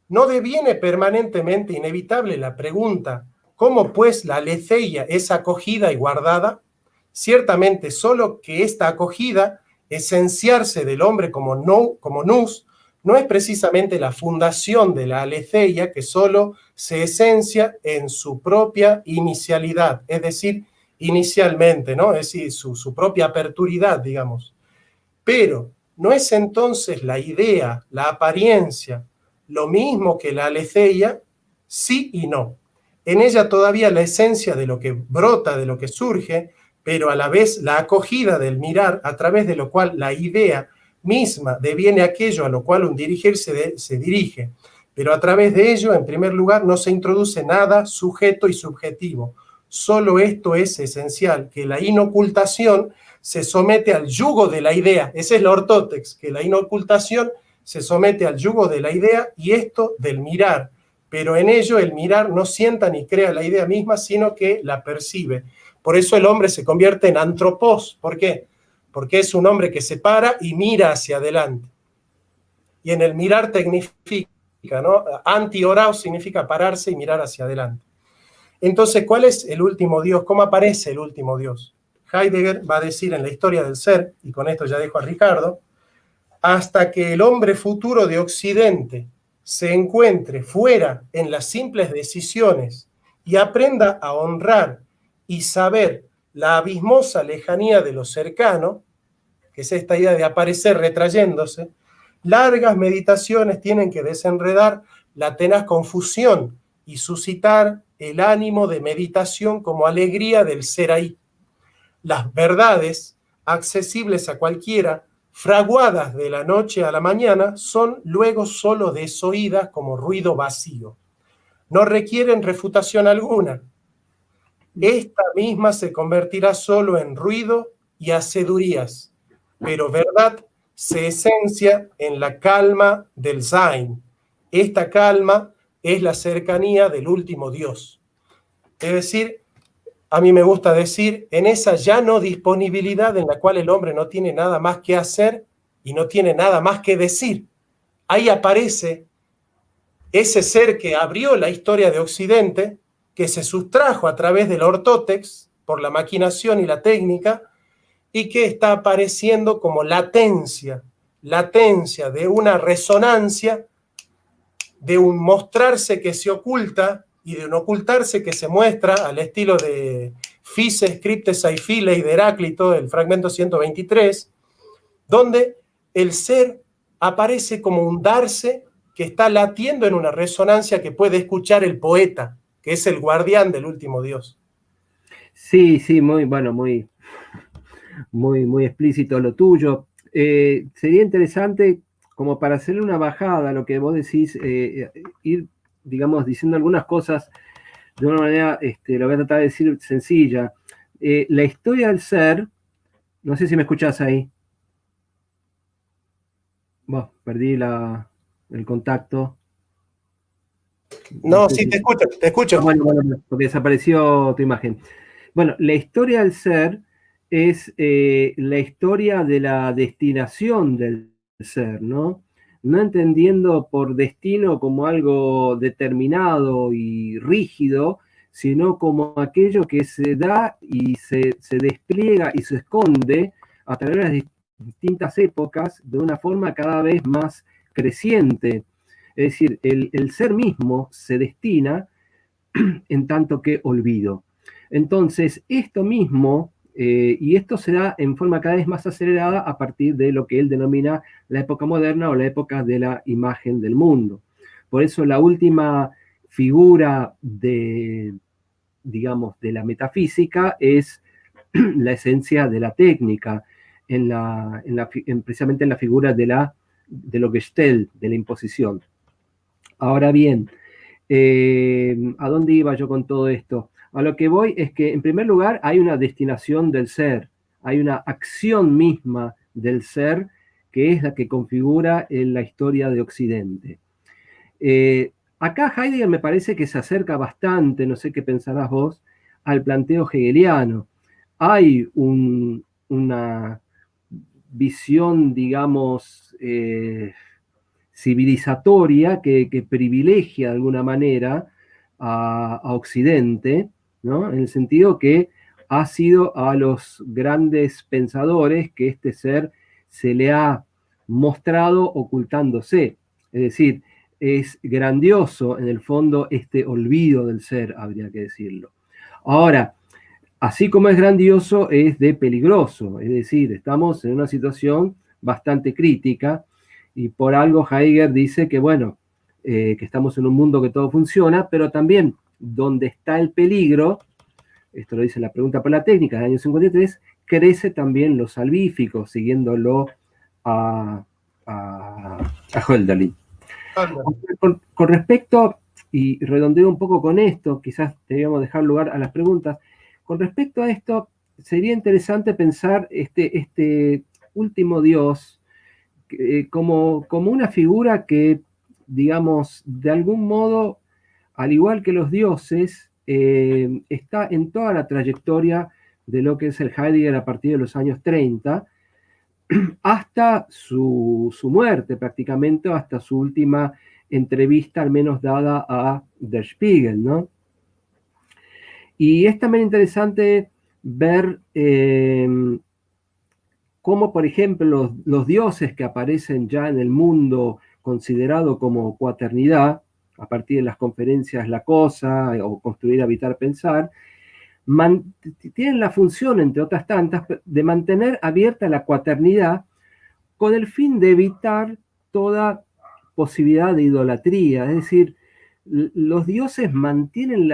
no deviene permanentemente inevitable la pregunta, ¿cómo pues la aletheia es acogida y guardada? Ciertamente, solo que esta acogida, esenciarse del hombre como nous, no es precisamente la fundación de la aletheia, que solo se esencia en su propia inicialidad, es decir, inicialmente, ¿no? Es decir, su propia aperturidad, digamos. Pero ¿no es entonces la idea, la apariencia, lo mismo que la aletheia? Sí y no. En ella todavía la esencia de lo que brota, de lo que surge, pero a la vez la acogida del mirar, a través de lo cual la idea misma deviene aquello a lo cual un dirigir se dirige. Pero a través de ello, en primer lugar, no se introduce nada sujeto y subjetivo. Solo esto es esencial, que la inocultación se somete al yugo de la idea. Esa es la ortótex, que la inocultación se somete al yugo de la idea y esto del mirar. Pero en ello el mirar no sienta ni crea la idea misma, sino que la percibe. Por eso el hombre se convierte en antropos. ¿Por qué? Porque es un hombre que se para y mira hacia adelante. Y en el mirar tecnifica, ¿no? Anti-oraos significa pararse y mirar hacia adelante. Entonces, ¿cuál es el último Dios? ¿Cómo aparece el último Dios? Heidegger va a decir en la historia del ser, y con esto ya dejo a Ricardo, hasta que el hombre futuro de Occidente se encuentre fuera en las simples decisiones y aprenda a honrar y saber la abismosa lejanía de lo cercano, que es esta idea de aparecer retrayéndose, largas meditaciones tienen que desenredar la tenaz confusión y suscitar el ánimo de meditación como alegría del ser ahí. Las verdades, accesibles a cualquiera, fraguadas de la noche a la mañana, son luego solo desoídas como ruido vacío. No requieren refutación alguna. Esta misma se convertirá solo en ruido y hacedurías, pero verdad se esencia en la calma del Sein. Esta calma es la cercanía del último Dios. Es decir, a mí me gusta decir, en esa ya no disponibilidad en la cual el hombre no tiene nada más que hacer y no tiene nada más que decir. Ahí aparece ese ser que abrió la historia de Occidente, que se sustrajo a través del ortótex por la maquinación y la técnica, y que está apareciendo como latencia de una resonancia, de un mostrarse que se oculta y de un ocultarse que se muestra al estilo de Physis Scriptes ai Filei de Heráclito, el fragmento 123, donde el ser aparece como un darse que está latiendo en una resonancia que puede escuchar el poeta, que es el guardián del último Dios. Sí, sí, muy bueno, muy explícito lo tuyo. Sería interesante, como para hacerle una bajada a lo que vos decís, ir, digamos, diciendo algunas cosas de una manera, lo voy a tratar de decir sencilla. La historia del ser, no sé si me escuchás ahí. Bueno, perdí el contacto. No, sí, te escucho, te escucho. Bueno, porque desapareció tu imagen. Bueno, la historia del ser es la historia de la destinación del ser, ¿no? No entendiendo por destino como algo determinado y rígido, sino como aquello que se da y se despliega y se esconde a través de las distintas épocas de una forma cada vez más creciente. Es decir, el ser mismo se destina en tanto que olvido. Entonces, esto mismo, y esto se da en forma cada vez más acelerada a partir de lo que él denomina la época moderna o la época de la imagen del mundo. Por eso la última figura de, digamos, de la metafísica es la esencia de la técnica, precisamente en la figura de lo Gestell, de la imposición. Ahora bien, ¿a dónde iba yo con todo esto? A lo que voy es que, en primer lugar, hay una destinación del ser, hay una acción misma del ser que es la que configura en la historia de Occidente. Acá Heidegger me parece que se acerca bastante, no sé qué pensarás vos, al planteo hegeliano. Hay una visión, digamos, civilizatoria que privilegia de alguna manera a Occidente, ¿no? En el sentido que ha sido a los grandes pensadores que este ser se le ha mostrado ocultándose. Es decir, es grandioso en el fondo este olvido del ser, habría que decirlo. Ahora, así como es grandioso, es de peligroso. Es decir, estamos en una situación bastante crítica y por algo Heidegger dice que, bueno, que estamos en un mundo que todo funciona, pero también donde está el peligro, esto lo dice la pregunta por la técnica del año 53, crece también lo salvífico, siguiéndolo a Hölderlin. Con respecto, y redondeo un poco con esto, quizás debíamos dejar lugar a las preguntas, con respecto a esto, sería interesante pensar este último Dios como una figura que, digamos, de algún modo, al igual que los dioses, está en toda la trayectoria de lo que es el Heidegger a partir de los años 30, hasta su muerte prácticamente, hasta su última entrevista, al menos dada a Der Spiegel, ¿no? Y es también interesante ver cómo, por ejemplo, los dioses que aparecen ya en el mundo considerado como cuaternidad, a partir de las conferencias La Cosa o Construir, Habitar, Pensar, tienen la función, entre otras tantas, de mantener abierta la cuaternidad con el fin de evitar toda posibilidad de idolatría. Es decir, los dioses mantienen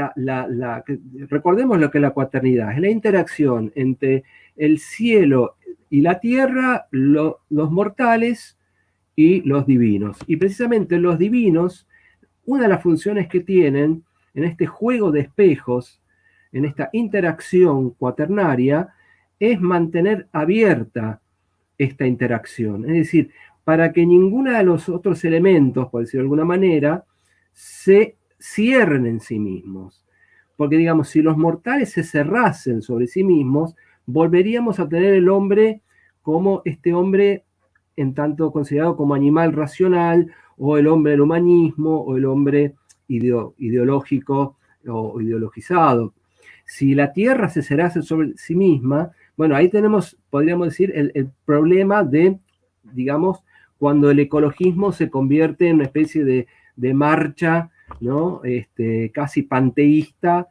recordemos lo que es la cuaternidad, es la interacción entre el cielo y la tierra, los mortales y los divinos. Y precisamente los divinos, una de las funciones que tienen en este juego de espejos, en esta interacción cuaternaria, es mantener abierta esta interacción. Es decir, para que ninguno de los otros elementos, por decirlo de alguna manera, se cierren en sí mismos. porque digamos, si los mortales se cerrasen sobre sí mismos, volveríamos a tener el hombre como este hombre en tanto considerado como animal racional, o el hombre del humanismo, o el hombre ideológico o ideologizado. Si la Tierra se cerrase sobre sí misma, bueno, ahí tenemos, podríamos decir, el problema de, digamos, cuando el ecologismo se convierte en una especie de marcha, ¿no? Casi panteísta,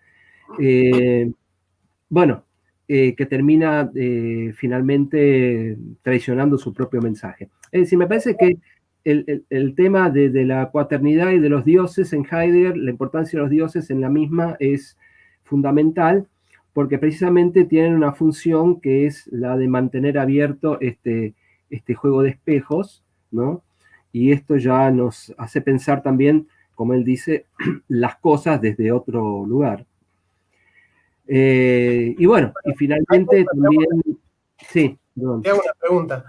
bueno, que termina finalmente traicionando su propio mensaje. Es decir, me parece que el tema de la cuaternidad y de los dioses en Heidegger, la importancia de los dioses en la misma es fundamental, porque precisamente tienen una función que es la de mantener abierto este juego de espejos, ¿no? Y esto ya nos hace pensar también, como él dice, las cosas desde otro lugar. Y bueno, y finalmente también, sí, perdón. Te hago una pregunta.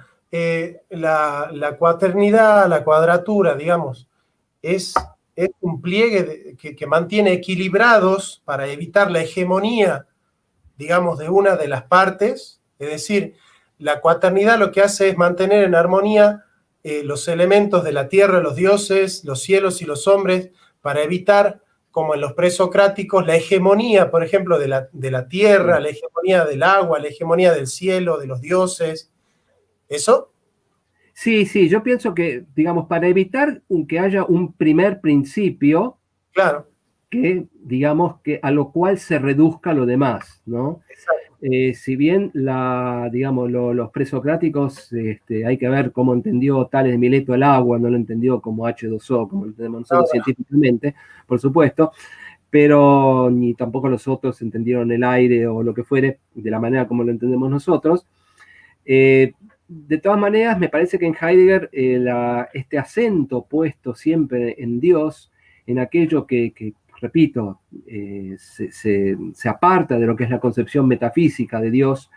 La cuaternidad, la cuadratura, digamos, es un pliegue que mantiene equilibrados para evitar la hegemonía, digamos, de una de las partes. Es decir, la cuaternidad lo que hace es mantener en armonía los elementos de la tierra, los dioses, los cielos y los hombres, para evitar, como en los presocráticos, la hegemonía, por ejemplo, de la tierra, la hegemonía del agua, la hegemonía del cielo, de los dioses. ¿Eso? Sí, sí, yo pienso que, digamos, para evitar que haya un primer principio, Claro. que, digamos, que a lo cual se reduzca lo demás, ¿no? Si bien digamos, los presocráticos, hay que ver cómo entendió Tales de Mileto el agua, no lo entendió como H2O, como lo entendemos nosotros científicamente, por supuesto, pero ni tampoco los otros entendieron el aire o lo que fuere de la manera como lo entendemos nosotros. De todas maneras, me parece que en Heidegger este acento puesto siempre en Dios, en aquello que repito, se aparta de lo que es la concepción metafísica de Dios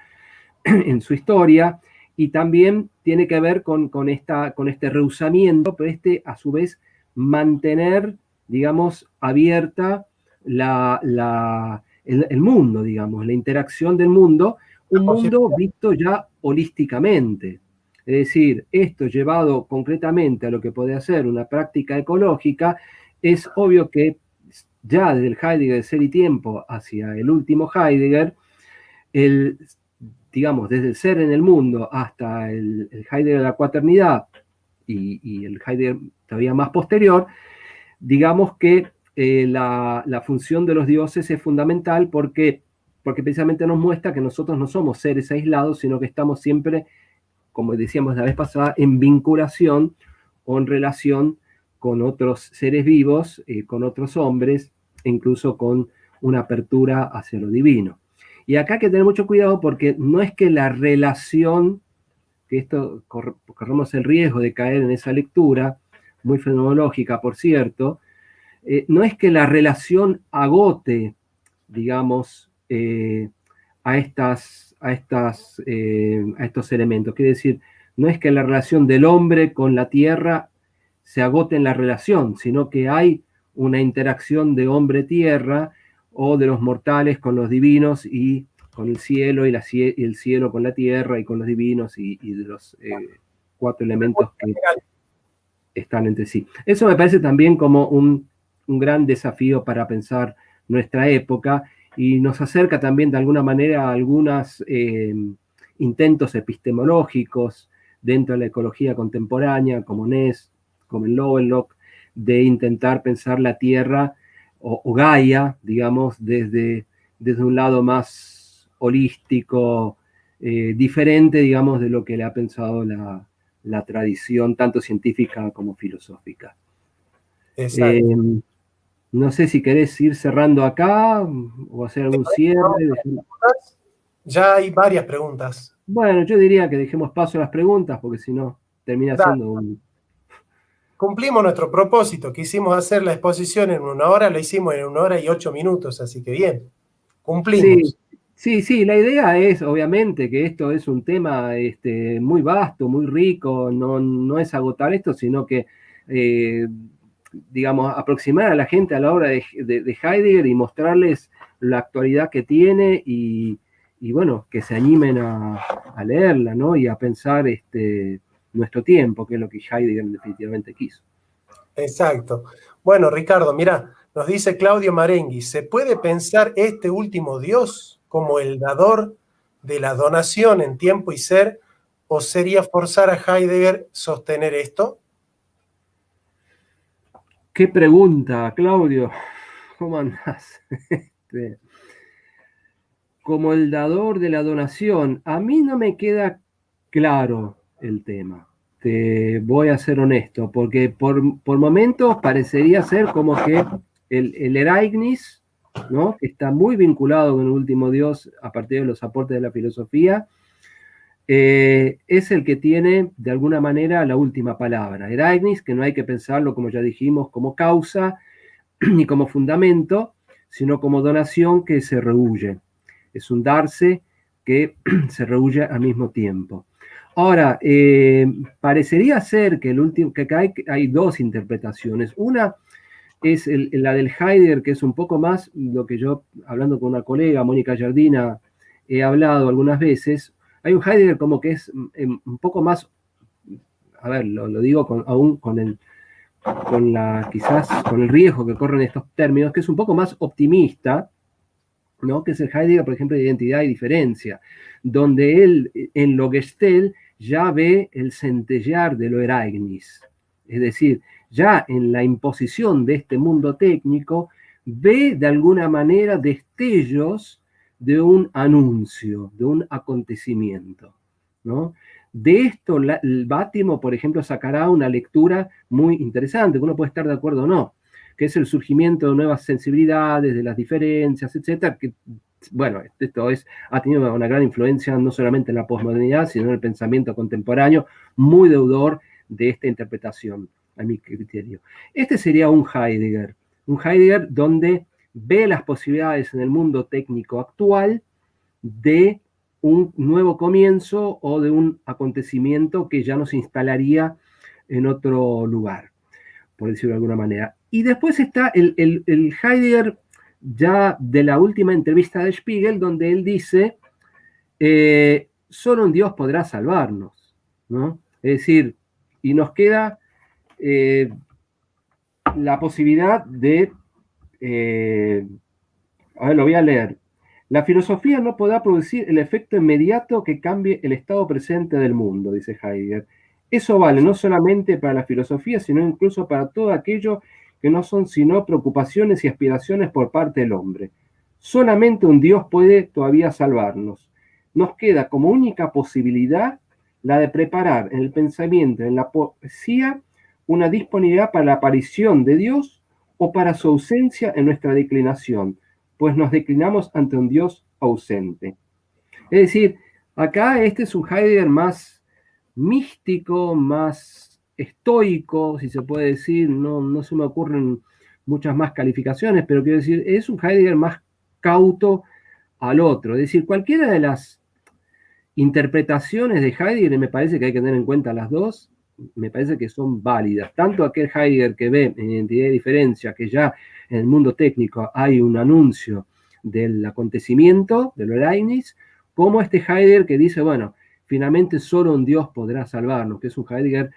en su historia, y también tiene que ver con este rehusamiento, pero a su vez mantener, digamos, abierta el mundo, digamos, la interacción del mundo, un mundo visto ya holísticamente. Es decir, esto llevado concretamente a lo que puede ser una práctica ecológica, es obvio que ya desde el Heidegger de Ser y Tiempo hacia el último Heidegger, digamos, desde el ser en el mundo hasta el Heidegger de la cuaternidad y el Heidegger todavía más posterior, digamos que la función de los dioses es fundamental porque precisamente nos muestra que nosotros no somos seres aislados, sino que estamos siempre, como decíamos la vez pasada, en vinculación o en relación con otros seres vivos, con otros hombres, e incluso con una apertura hacia lo divino. Y acá hay que tener mucho cuidado porque no es que la relación, que esto corremos el riesgo de caer en esa lectura, muy fenomenológica, por cierto, no es que la relación agote, digamos, a estos elementos. Quiere decir, no es que la relación del hombre con la tierra se agote en la relación, sino que hay una interacción de hombre-tierra o de los mortales con los divinos y con el cielo y el cielo con la tierra y con los divinos y de los cuatro elementos que están entre sí. Eso me parece también como un gran desafío para pensar nuestra época y nos acerca también de alguna manera a algunos intentos epistemológicos dentro de la ecología contemporánea, como Ness, como en Lovelock, de intentar pensar la Tierra o Gaia, digamos, desde un lado más holístico, diferente, digamos, de lo que le ha pensado la tradición, tanto científica como filosófica. No sé si querés ir cerrando acá o hacer algún cierre. Ya hay varias preguntas. Bueno, yo diría que dejemos paso a las preguntas, porque si no, termina siendo un... Cumplimos nuestro propósito, quisimos hacer la exposición en 1 hora, la hicimos en 1 hora y 8 minutos, así que bien, cumplimos. Sí, la idea es, obviamente, que esto es un tema muy vasto, muy rico, no es agotar esto, sino que, digamos, aproximar a la gente a la obra de Heidegger y mostrarles la actualidad que tiene y bueno, que se animen a leerla, ¿no? Y a pensar nuestro tiempo, que es lo que Heidegger definitivamente quiso. Exacto. Bueno, Ricardo, mira, nos dice Claudio Marenghi, ¿se puede pensar este último Dios como el dador de la donación en tiempo y ser? ¿O sería forzar a Heidegger sostener esto? ¿Qué pregunta, Claudio? ¿Cómo andás? Como el dador de la donación, a mí no me queda claro el tema. Te voy a ser honesto, porque por momentos parecería ser como que el Eraignis, ¿no? Que está muy vinculado con el último Dios a partir de los aportes de la filosofía, es el que tiene de alguna manera la última palabra. Eraignis, que no hay que pensarlo, como ya dijimos, como causa ni como fundamento, sino como donación que se rehuye. Es un darse que se rehuye al mismo tiempo. Ahora, parecería ser que, hay dos interpretaciones. Una es la del Heidegger, que es un poco más lo que yo, hablando con una colega, Mónica Jardina, he hablado algunas veces. Hay un Heidegger como que es un poco más, a ver, lo digo aún quizás con el riesgo que corren estos términos, que es un poco más optimista, ¿no? Que es el Heidegger, por ejemplo, de identidad y diferencia, donde él en lo Gestel ya ve el centellear de lo Eraignis. Es decir, ya en la imposición de este mundo técnico, ve de alguna manera destellos de un anuncio, de un acontecimiento, ¿no? De esto, el Bátimo, por ejemplo, sacará una lectura muy interesante, que uno puede estar de acuerdo o no, que es el surgimiento de nuevas sensibilidades, de las diferencias, etcétera, que, bueno, esto ha tenido una gran influencia no solamente en la posmodernidad, sino en el pensamiento contemporáneo, muy deudor de esta interpretación, a mi criterio. Este sería un Heidegger donde ve las posibilidades en el mundo técnico actual de un nuevo comienzo o de un acontecimiento que ya nos instalaría en otro lugar, por decirlo de alguna manera. Y después está el Heidegger ya de la última entrevista de Spiegel, donde él dice, solo un Dios podrá salvarnos, ¿no? Es decir, y nos queda la posibilidad de, a ver, lo voy a leer. La filosofía no podrá producir el efecto inmediato que cambie el estado presente del mundo, dice Heidegger. Eso vale no solamente para la filosofía, sino incluso para todo aquello que no son sino preocupaciones y aspiraciones por parte del hombre. Solamente un Dios puede todavía salvarnos. Nos queda como única posibilidad la de preparar en el pensamiento, en la poesía, una disponibilidad para la aparición de Dios o para su ausencia en nuestra declinación, pues nos declinamos ante un Dios ausente. Es decir, acá este es un Heidegger más místico, más estoico, si se puede decir, no se me ocurren muchas más calificaciones, pero quiero decir, es un Heidegger más cauto al otro. Es decir, cualquiera de las interpretaciones de Heidegger, me parece que hay que tener en cuenta las dos, me parece que son válidas. Tanto aquel Heidegger que ve en identidad y diferencia, que ya en el mundo técnico hay un anuncio del acontecimiento, de lo Leibniz, como este Heidegger que dice, bueno, finalmente solo un Dios podrá salvarnos, que es un Heidegger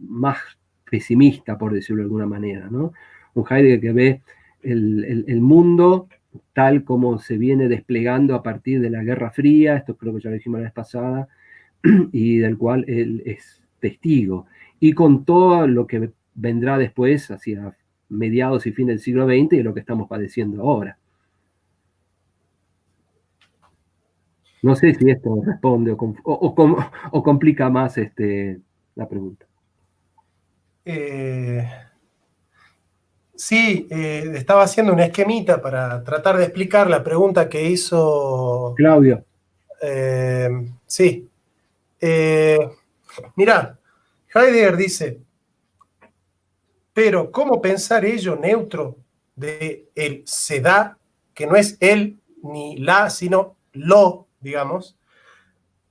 más pesimista, por decirlo de alguna manera, ¿no? Un Heidegger que ve el mundo tal como se viene desplegando a partir de la Guerra Fría, esto creo que ya lo dijimos la vez pasada, y del cual él es testigo, y con todo lo que vendrá después, hacia mediados y fines del siglo XX, y lo que estamos padeciendo ahora. No sé si esto responde o complica más la pregunta. Sí, estaba haciendo una esquemita para tratar de explicar la pregunta que hizo Claudio. Sí. Mirá, Heidegger dice, pero ¿cómo pensar ello neutro de el se da, que no es él ni la, sino lo, digamos?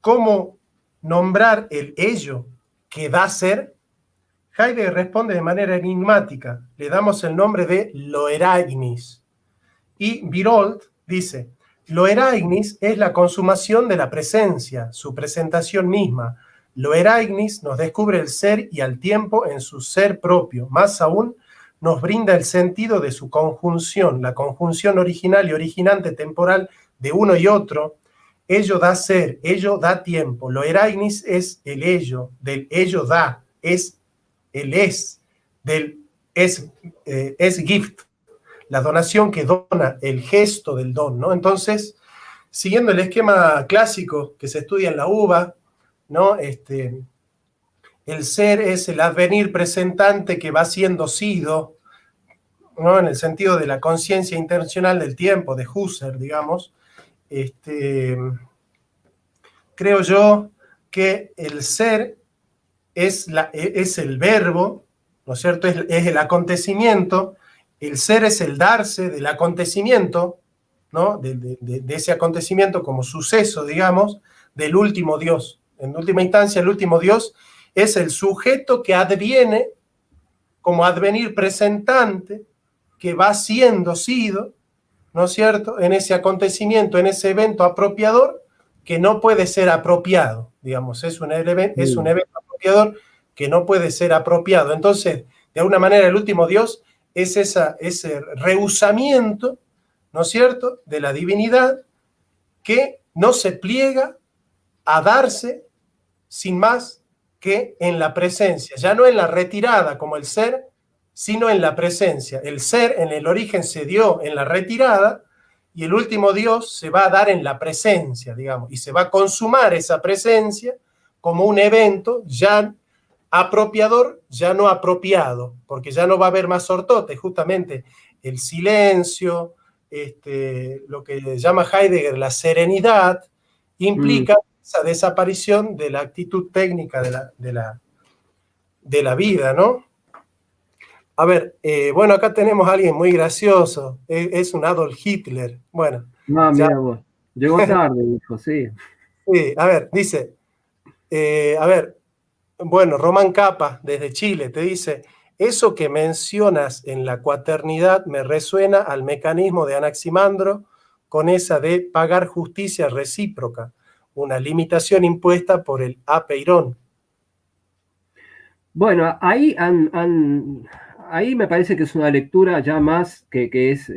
¿Cómo nombrar el ello que da ser? Heidegger responde de manera enigmática. Le damos el nombre de loeragnis. Y Birold dice, lo eraignis es la consumación de la presencia, su presentación misma. Lo eraignis nos descubre el ser y al tiempo en su ser propio. Más aún, nos brinda el sentido de su conjunción, la conjunción original y originante temporal de uno y otro. Ello da ser, ello da tiempo. Lo eraignis es el ello, del ello da, es el es, del es gift, la donación que dona, el gesto del don, ¿no? Entonces, siguiendo el esquema clásico que se estudia en la UBA, ¿no? El ser es el advenir presentante que va siendo sido, ¿no? En el sentido de la conciencia intencional del tiempo, de Husserl, digamos. Creo yo que el ser es el verbo, ¿no es cierto? Es el acontecimiento. El ser es el darse del acontecimiento, ¿no? De ese acontecimiento como suceso, digamos, del último Dios. En última instancia, el último Dios es el sujeto que adviene como advenir presentante, que va siendo sido, ¿no es cierto?, en ese acontecimiento, en ese evento apropiador, que no puede ser apropiado, digamos, es un evento apropiador que no puede ser apropiado. Entonces, de alguna manera, el último Dios es ese rehusamiento, ¿no es cierto?, de la divinidad que no se pliega a darse sin más que en la presencia, ya no en la retirada como el ser, sino en la presencia. El ser en el origen se dio en la retirada y el último Dios se va a dar en la presencia, digamos, y se va a consumar esa presencia como un evento ya apropiador, ya no apropiado, porque ya no va a haber más ortote, justamente el silencio, lo que llama Heidegger la serenidad, implica esa desaparición de la actitud técnica de la vida, ¿no? A ver, bueno, acá tenemos a alguien muy gracioso, es un Adolf Hitler. Bueno, No, mira vos, llegó tarde, dijo, sí. Sí, a ver, dice, a ver, bueno, Román Capa, desde Chile, te dice, eso que mencionas en la cuaternidad me resuena al mecanismo de Anaximandro con esa de pagar justicia recíproca, una limitación impuesta por el apeirón. Bueno, ahí me parece que es una lectura ya más que es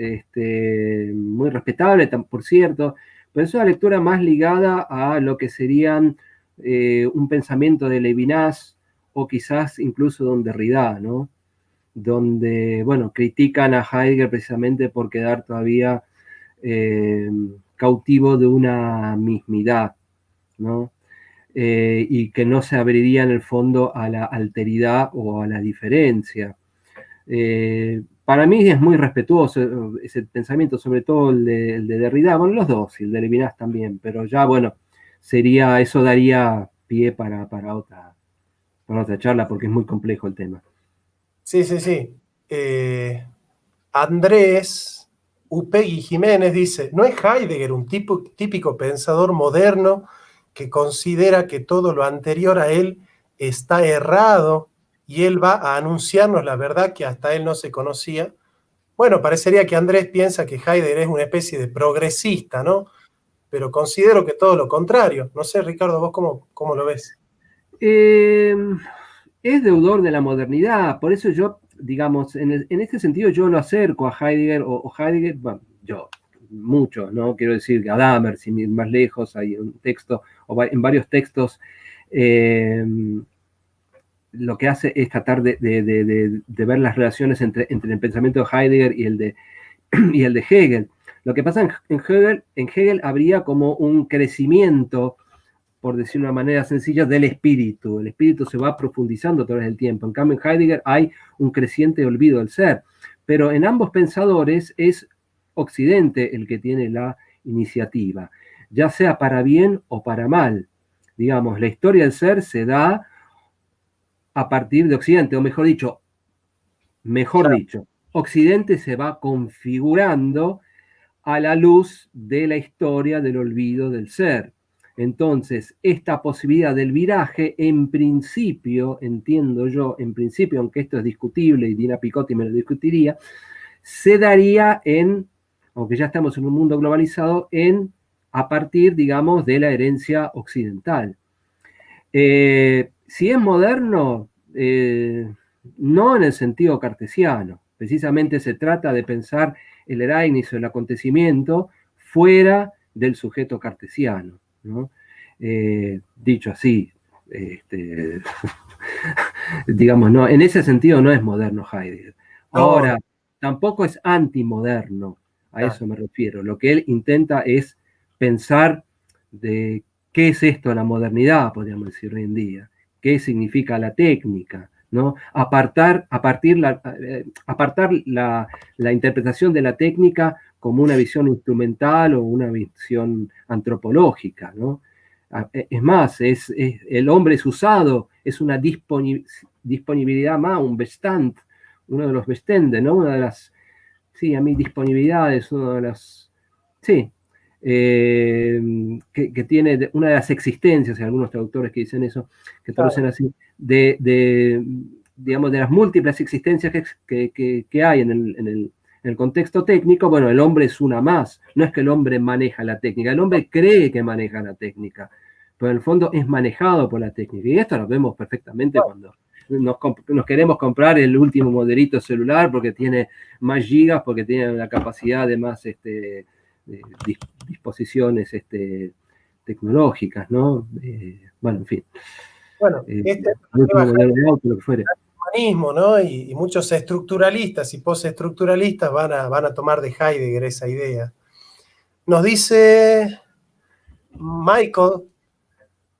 muy respetable, por cierto, pero es una lectura más ligada a lo que serían un pensamiento de Levinas o quizás incluso de un Derrida, ¿no? Donde, bueno, critican a Heidegger precisamente por quedar todavía cautivo de una mismidad, ¿no? Y que no se abriría en el fondo a la alteridad o a la diferencia. Para mí es muy respetuoso ese pensamiento, sobre todo el de Derrida, bueno, los dos, y el de Levinas también, pero ya, bueno, eso daría pie para otra charla, porque es muy complejo el tema. Sí, sí, sí. Andrés Upegui Jiménez dice, ¿no es Heidegger un típico pensador moderno que considera que todo lo anterior a él está errado y él va a anunciarnos la verdad que hasta él no se conocía? Bueno, parecería que Andrés piensa que Heidegger es una especie de progresista, ¿no? Pero considero que todo lo contrario. No sé, Ricardo, ¿vos cómo lo ves? Es deudor de la modernidad, por eso yo, digamos, en este sentido yo lo acerco a Heidegger, o Heidegger, bueno, yo, mucho, ¿no? Quiero decir, Gadamer, sin ir más lejos, hay un texto, o en varios textos, lo que hace es tratar de ver las relaciones entre el pensamiento de Heidegger y el de Hegel. Lo que pasa en Hegel habría como un crecimiento, por decir de una manera sencilla, del espíritu. El espíritu se va profundizando a través del tiempo. En cambio, en Heidegger hay un creciente olvido del ser. Pero en ambos pensadores es Occidente el que tiene la iniciativa, ya sea para bien o para mal. Digamos, la historia del ser se da a partir de Occidente, o mejor dicho, Occidente se va configurando a la luz de la historia del olvido del ser. Entonces, esta posibilidad del viraje, en principio, entiendo yo, en principio, aunque esto es discutible y Dina Picotti me lo discutiría, se daría en aunque ya estamos en un mundo globalizado, a partir, digamos, de la herencia occidental. Si es moderno, no en el sentido cartesiano. Precisamente se trata de pensar el Ereignis o el acontecimiento fuera del sujeto cartesiano, ¿no? Dicho así, digamos, no, en ese sentido no es moderno Heidegger. Ahora, No, tampoco es antimoderno, a claro. eso me refiero. Lo que él intenta es pensar de qué es esto la modernidad, podríamos decir hoy en día, qué significa la técnica, ¿no? Apartar la interpretación de la técnica como una visión instrumental o una visión antropológica, ¿no? Es más, el hombre es usado, es una disponibilidad más, un Bestand, uno de los Bestände, ¿no? Una de las, sí, a mí disponibilidades, uno de las, sí, que tiene una de las existencias, hay algunos traductores que dicen eso, que traducen Claro. así, digamos, de las múltiples existencias que hay en el contexto técnico. Bueno, el hombre es una más, no es que el hombre maneja la técnica, el hombre cree que maneja la técnica, pero en el fondo es manejado por la técnica, y esto lo vemos perfectamente cuando nos queremos comprar el último modelito celular porque tiene más gigas, porque tiene la capacidad de más disposiciones tecnológicas, ¿no? Bueno, en fin. Bueno, este El lleva último modelo de auto, lo que fuere. humanismo, ¿no? Y muchos estructuralistas y postestructuralistas van a tomar de Heidegger esa idea. Nos dice Michael,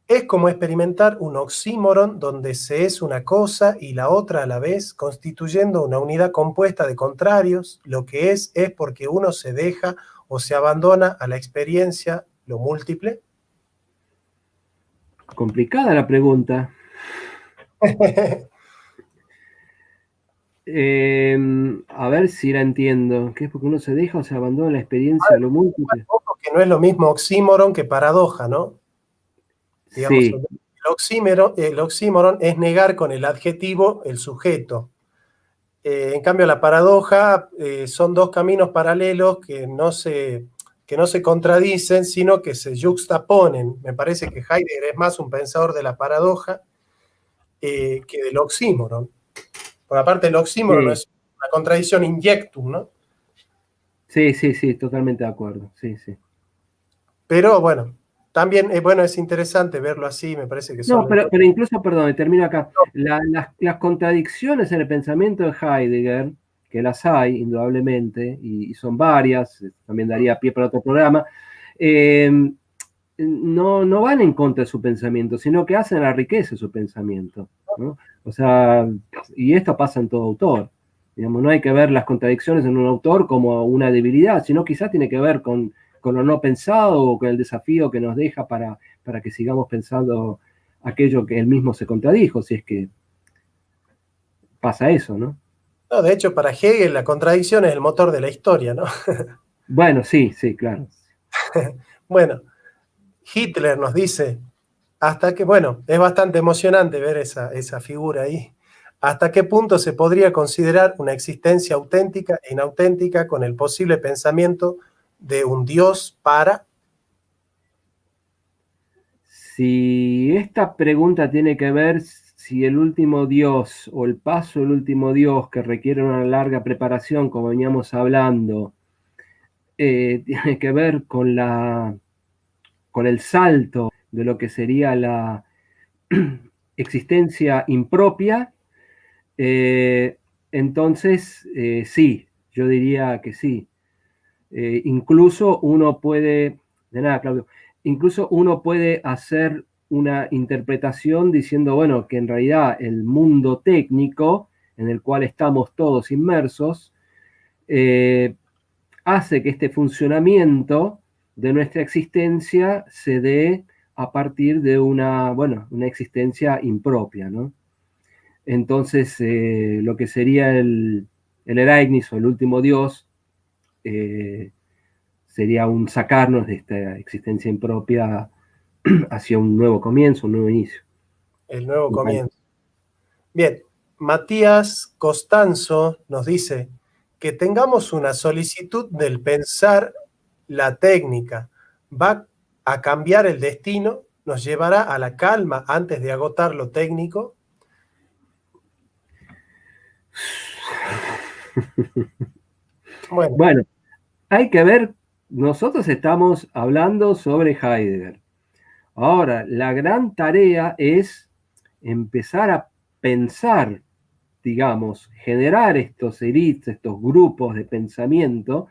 es como experimentar un oxímoron donde se es una cosa y la otra a la vez, constituyendo una unidad compuesta de contrarios. Lo que es porque uno se deja o se abandona a la experiencia, lo múltiple. Complicada la pregunta. A ver si la entiendo. ¿Qué es porque uno se deja o se abandona la experiencia de lo múltiple? Ojo que no es lo mismo oxímoron que paradoja, ¿no? Digamos, Sí, el oxímoron es negar con el adjetivo el sujeto. En cambio, la paradoja son dos caminos paralelos que no se contradicen, sino que se yuxtaponen. Me parece que Heidegger es más un pensador de la paradoja que del oxímoron. Por aparte, el oxímoron sí, es una contradicción inyectum, ¿no? sí, sí, sí, totalmente de acuerdo. Sí, sí. Pero bueno, también bueno, es interesante verlo así, me parece que son No, lecturas. pero incluso, perdón, termino acá. Las contradicciones en el pensamiento de Heidegger, que las hay, indudablemente, y son varias, también daría pie para otro programa, eh, no van en contra de su pensamiento, sino que hacen la riqueza de su pensamiento, ¿no? O sea, y esto pasa en todo autor. Digamos, no hay que ver las contradicciones en un autor como una debilidad, sino quizás tiene que ver con lo no pensado o con el desafío que nos deja para que sigamos pensando aquello que él mismo se contradijo, si es que pasa eso, ¿no? No, de hecho, para Hegel la contradicción es el motor de la historia, ¿no? Bueno, sí, sí, claro. Bueno, Hitler nos dice, hasta que, bueno, es bastante emocionante ver esa figura ahí. ¿Hasta qué punto se podría considerar una existencia auténtica e inauténtica con el posible pensamiento de un Dios para? Si esta pregunta tiene que ver si el último Dios o el paso del último Dios que requiere una larga preparación, como veníamos hablando, tiene que ver con el salto de lo que sería la existencia impropia, eh, entonces sí, yo diría que sí. Incluso uno puede, de nada, Claudio, incluso uno puede hacer una interpretación diciendo, bueno, que en realidad el mundo técnico en el cual estamos todos inmersos eh, hace que este funcionamiento de nuestra existencia se dé a partir de una existencia impropia, ¿no? Entonces, lo que sería el Ereignis o el último Dios, eh, sería un sacarnos de esta existencia impropia hacia un nuevo comienzo, un nuevo inicio. El nuevo comienzo. Bien, Matías Costanzo nos dice, que tengamos una solicitud del pensar la técnica va a cambiar el destino, nos llevará a la calma antes de agotar lo técnico. Bueno, hay que ver, nosotros estamos hablando sobre Heidegger. Ahora, la gran tarea es empezar a pensar, digamos, generar estos elites, estos grupos de pensamiento.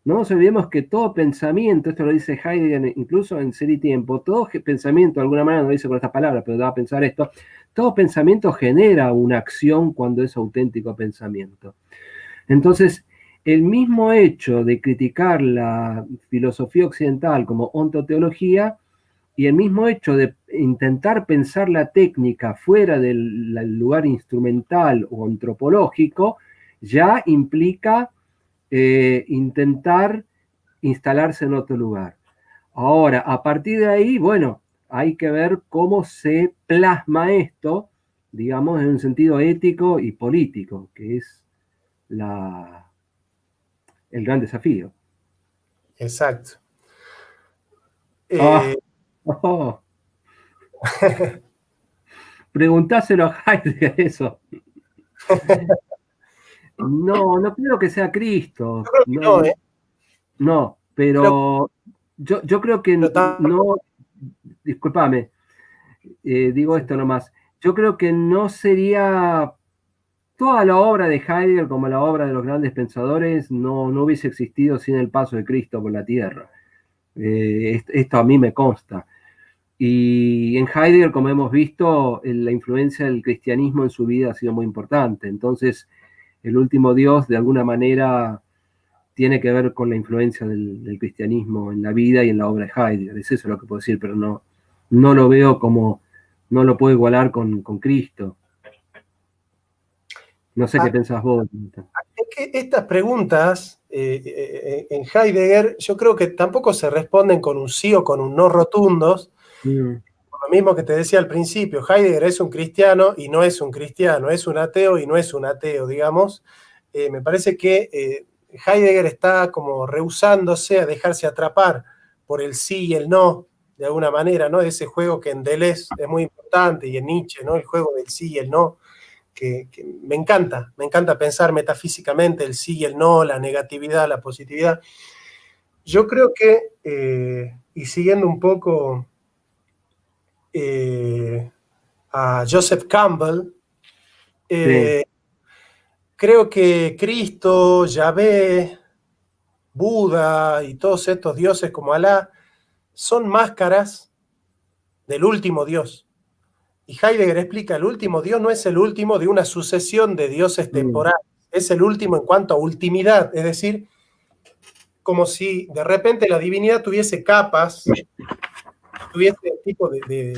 No nos olvidemos que todo pensamiento, esto lo dice Heidegger incluso en Ser y Tiempo, todo pensamiento, de alguna manera no lo dice con estas palabras, pero da a pensar esto, todo pensamiento genera una acción cuando es auténtico pensamiento. Entonces, el mismo hecho de criticar la filosofía occidental como ontoteología y el mismo hecho de intentar pensar la técnica fuera del lugar instrumental o antropológico ya implica intentar instalarse en otro lugar. Ahora, a partir de ahí, bueno, hay que ver cómo se plasma esto, digamos, en un sentido ético y político, que es el gran desafío. Exacto. Preguntáselo a Heidegger eso. No creo que sea Cristo. Yo creo que no, ¿eh? No, pero yo creo que no, discúlpame, digo esto nomás, yo creo que no sería toda la obra de Heidegger como la obra de los grandes pensadores no hubiese existido sin el paso de Cristo por la tierra. Esto a mí me consta. Y en Heidegger, como hemos visto, la influencia del cristianismo en su vida ha sido muy importante. Entonces, el último Dios, de alguna manera, tiene que ver con la influencia del cristianismo en la vida y en la obra de Heidegger. Es eso lo que puedo decir, pero no lo veo como, no lo puedo igualar con Cristo. No sé qué pensás vos. Es que estas preguntas en Heidegger yo creo que tampoco se responden con un sí o con un no rotundos. Lo mismo que te decía al principio, Heidegger es un cristiano y no es un cristiano, es un ateo y no es un ateo, digamos. Me parece que Heidegger está como rehusándose a dejarse atrapar por el sí y el no, de alguna manera, ¿no? Ese juego que en Deleuze es muy importante y en Nietzsche, ¿no? El juego del sí y el no, que me encanta pensar metafísicamente el sí y el no, la negatividad, la positividad. Yo creo que, y siguiendo un poco a Joseph Campbell, Sí. creo que Cristo, Yahvé, Buda y todos estos dioses como Alá son máscaras del último Dios. Y Heidegger explica, el último Dios no es el último de una sucesión de dioses temporales, es el último en cuanto a ultimidad, es decir, como si de repente la divinidad tuviese capas, tuviese tipo de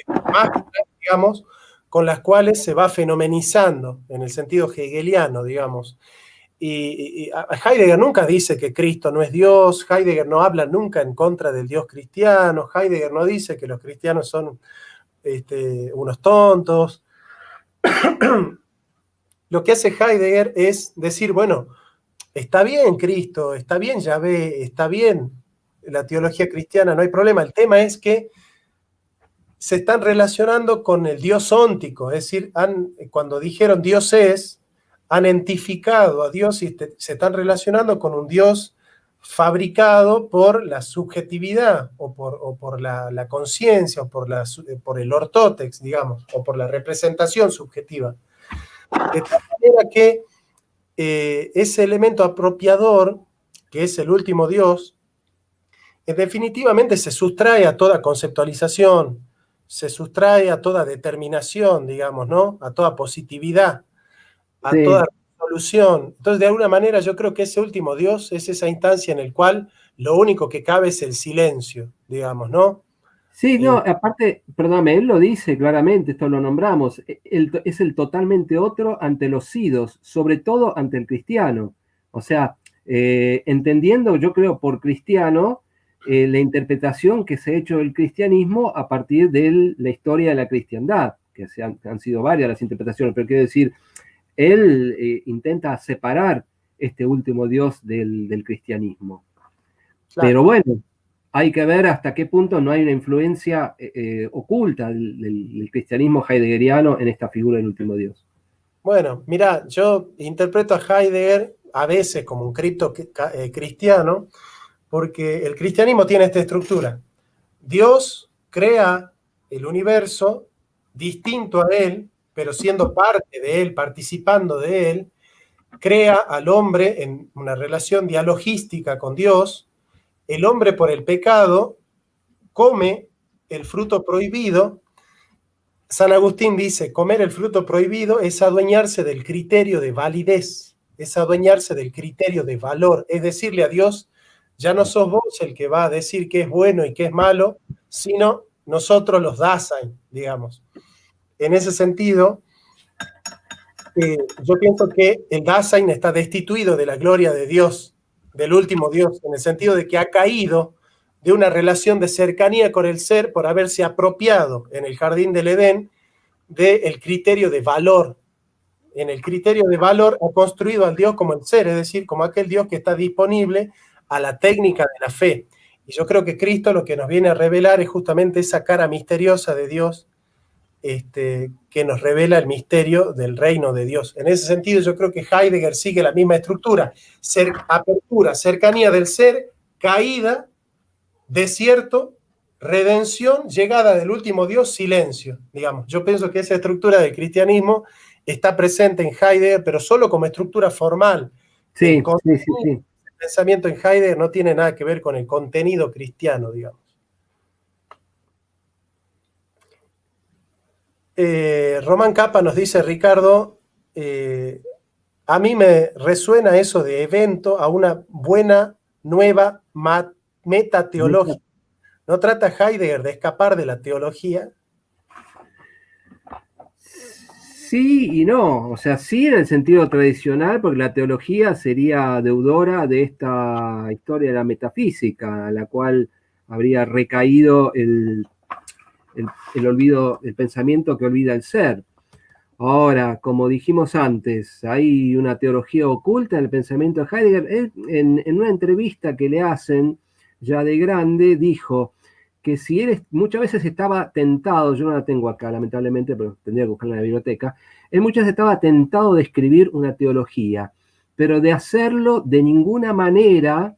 máscaras, digamos, con las cuales se va fenomenizando, en el sentido hegeliano, digamos. Y Heidegger nunca dice que Cristo no es Dios, Heidegger no habla nunca en contra del Dios cristiano, Heidegger no dice que los cristianos son unos tontos. Lo que hace Heidegger es decir, bueno, está bien Cristo, está bien Yahvé, está bien la teología cristiana, no hay problema. El tema es que se están relacionando con el Dios óntico, es decir, cuando dijeron Dios es, han entificado a Dios y se están relacionando con un Dios fabricado por la subjetividad o por la conciencia o por el ortótex, digamos, o por la representación subjetiva. De tal manera que ese elemento apropiador, que es el último Dios, definitivamente se sustrae a toda conceptualización, se sustrae a toda determinación, digamos, ¿no? A toda positividad, a toda resolución. Entonces, de alguna manera, yo creo que ese último Dios es esa instancia en la cual lo único que cabe es el silencio, digamos, ¿no? Sí, no, aparte, perdóname, él lo dice claramente, esto lo nombramos, es el totalmente otro ante los idos, sobre todo ante el cristiano. O sea, entendiendo, yo creo, por cristiano, la interpretación que se ha hecho del cristianismo a partir de la historia de la cristiandad, que han sido varias las interpretaciones, pero quiero decir, él intenta separar este último Dios del cristianismo. Claro. Pero bueno, hay que ver hasta qué punto no hay una influencia oculta del cristianismo heideggeriano en esta figura del último Dios. Bueno, mira, yo interpreto a Heidegger a veces como un cripto cristiano, porque el cristianismo tiene esta estructura. Dios crea el universo distinto a él, pero siendo parte de él, participando de él, crea al hombre en una relación dialogística con Dios. El hombre por el pecado come el fruto prohibido. San Agustín dice, comer el fruto prohibido es adueñarse del criterio de validez, es adueñarse del criterio de valor, es decirle a Dios, ya no sos vos el que va a decir qué es bueno y qué es malo, sino nosotros los Dasein, digamos. En ese sentido, yo pienso que el Dasein está destituido de la gloria de Dios, del último Dios, en el sentido de que ha caído de una relación de cercanía con el ser por haberse apropiado en el jardín del Edén del criterio de valor. En el criterio de valor ha construido al Dios como el ser, es decir, como aquel Dios que está disponible a la técnica de la fe. Y yo creo que Cristo lo que nos viene a revelar es justamente esa cara misteriosa de Dios, que nos revela el misterio del reino de Dios. En ese sentido, yo creo que Heidegger sigue la misma estructura: apertura, cercanía del ser, caída, desierto, redención, llegada del último Dios, silencio, digamos. Yo pienso que esa estructura del cristianismo está presente en Heidegger, pero solo como estructura formal. Sí, sí. El pensamiento en Heidegger no tiene nada que ver con el contenido cristiano, digamos. Román Capa nos dice, Ricardo, a mí me resuena eso de evento a una buena nueva meta teológica. ¿No trata Heidegger de escapar de la teología? Sí y no, o sea, sí en el sentido tradicional, porque la teología sería deudora de esta historia de la metafísica, a la cual habría recaído el olvido, el pensamiento que olvida el ser. Ahora, como dijimos antes, hay una teología oculta en el pensamiento de Heidegger. Él, en una entrevista que le hacen ya de grande, dijo que si él muchas veces estaba tentado, yo no la tengo acá lamentablemente, pero tendría que buscarla en la biblioteca, él muchas veces estaba tentado de escribir una teología, pero de hacerlo de ninguna manera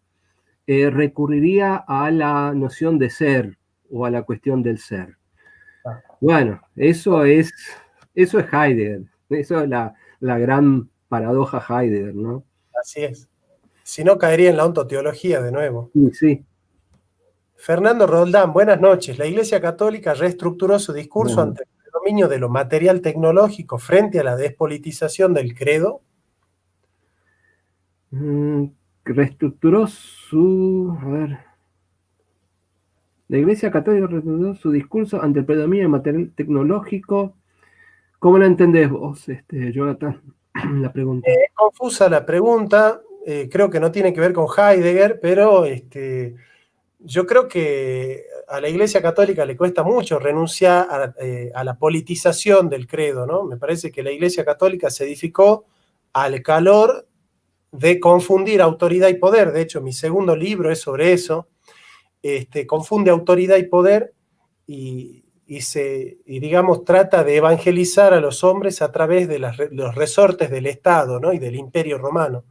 recurriría a la noción de ser o a la cuestión del ser. Bueno, eso es Heidegger, eso es la gran paradoja Heidegger, ¿no? Así es. Si no, caería en la ontoteología de nuevo. Sí, sí. Fernando Roldán, buenas noches. La Iglesia Católica reestructuró su discurso ante el predominio de lo material tecnológico frente a la despolitización del credo. Reestructuró su... A ver. La Iglesia Católica reestructuró su discurso ante el predominio del material tecnológico. ¿Cómo la entendés vos, Jonathan? La pregunta. Es confusa la pregunta. Creo que no tiene que ver con Heidegger, pero yo creo que a la Iglesia Católica le cuesta mucho renunciar a la politización del credo, ¿no? Me parece que la Iglesia Católica se edificó al calor de confundir autoridad y poder. De hecho, mi segundo libro es sobre eso. Confunde autoridad y poder y digamos, trata de evangelizar a los hombres a través de los resortes del Estado, ¿no? Y del Imperio Romano.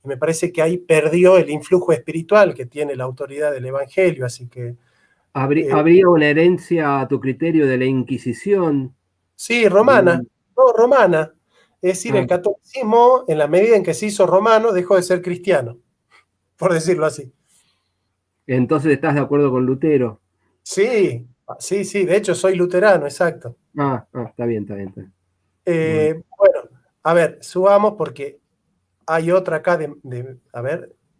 Y me parece que ahí perdió el influjo espiritual que tiene la autoridad del Evangelio, así que... ¿Habría una herencia a tu criterio de la Inquisición? Sí, romana, no, romana. Es decir, el catolicismo, en la medida en que se hizo romano, dejó de ser cristiano, por decirlo así. Entonces, ¿estás de acuerdo con Lutero? Sí, sí, de hecho soy luterano, exacto. Está bien. Bueno, a ver, subamos porque hay otra acá de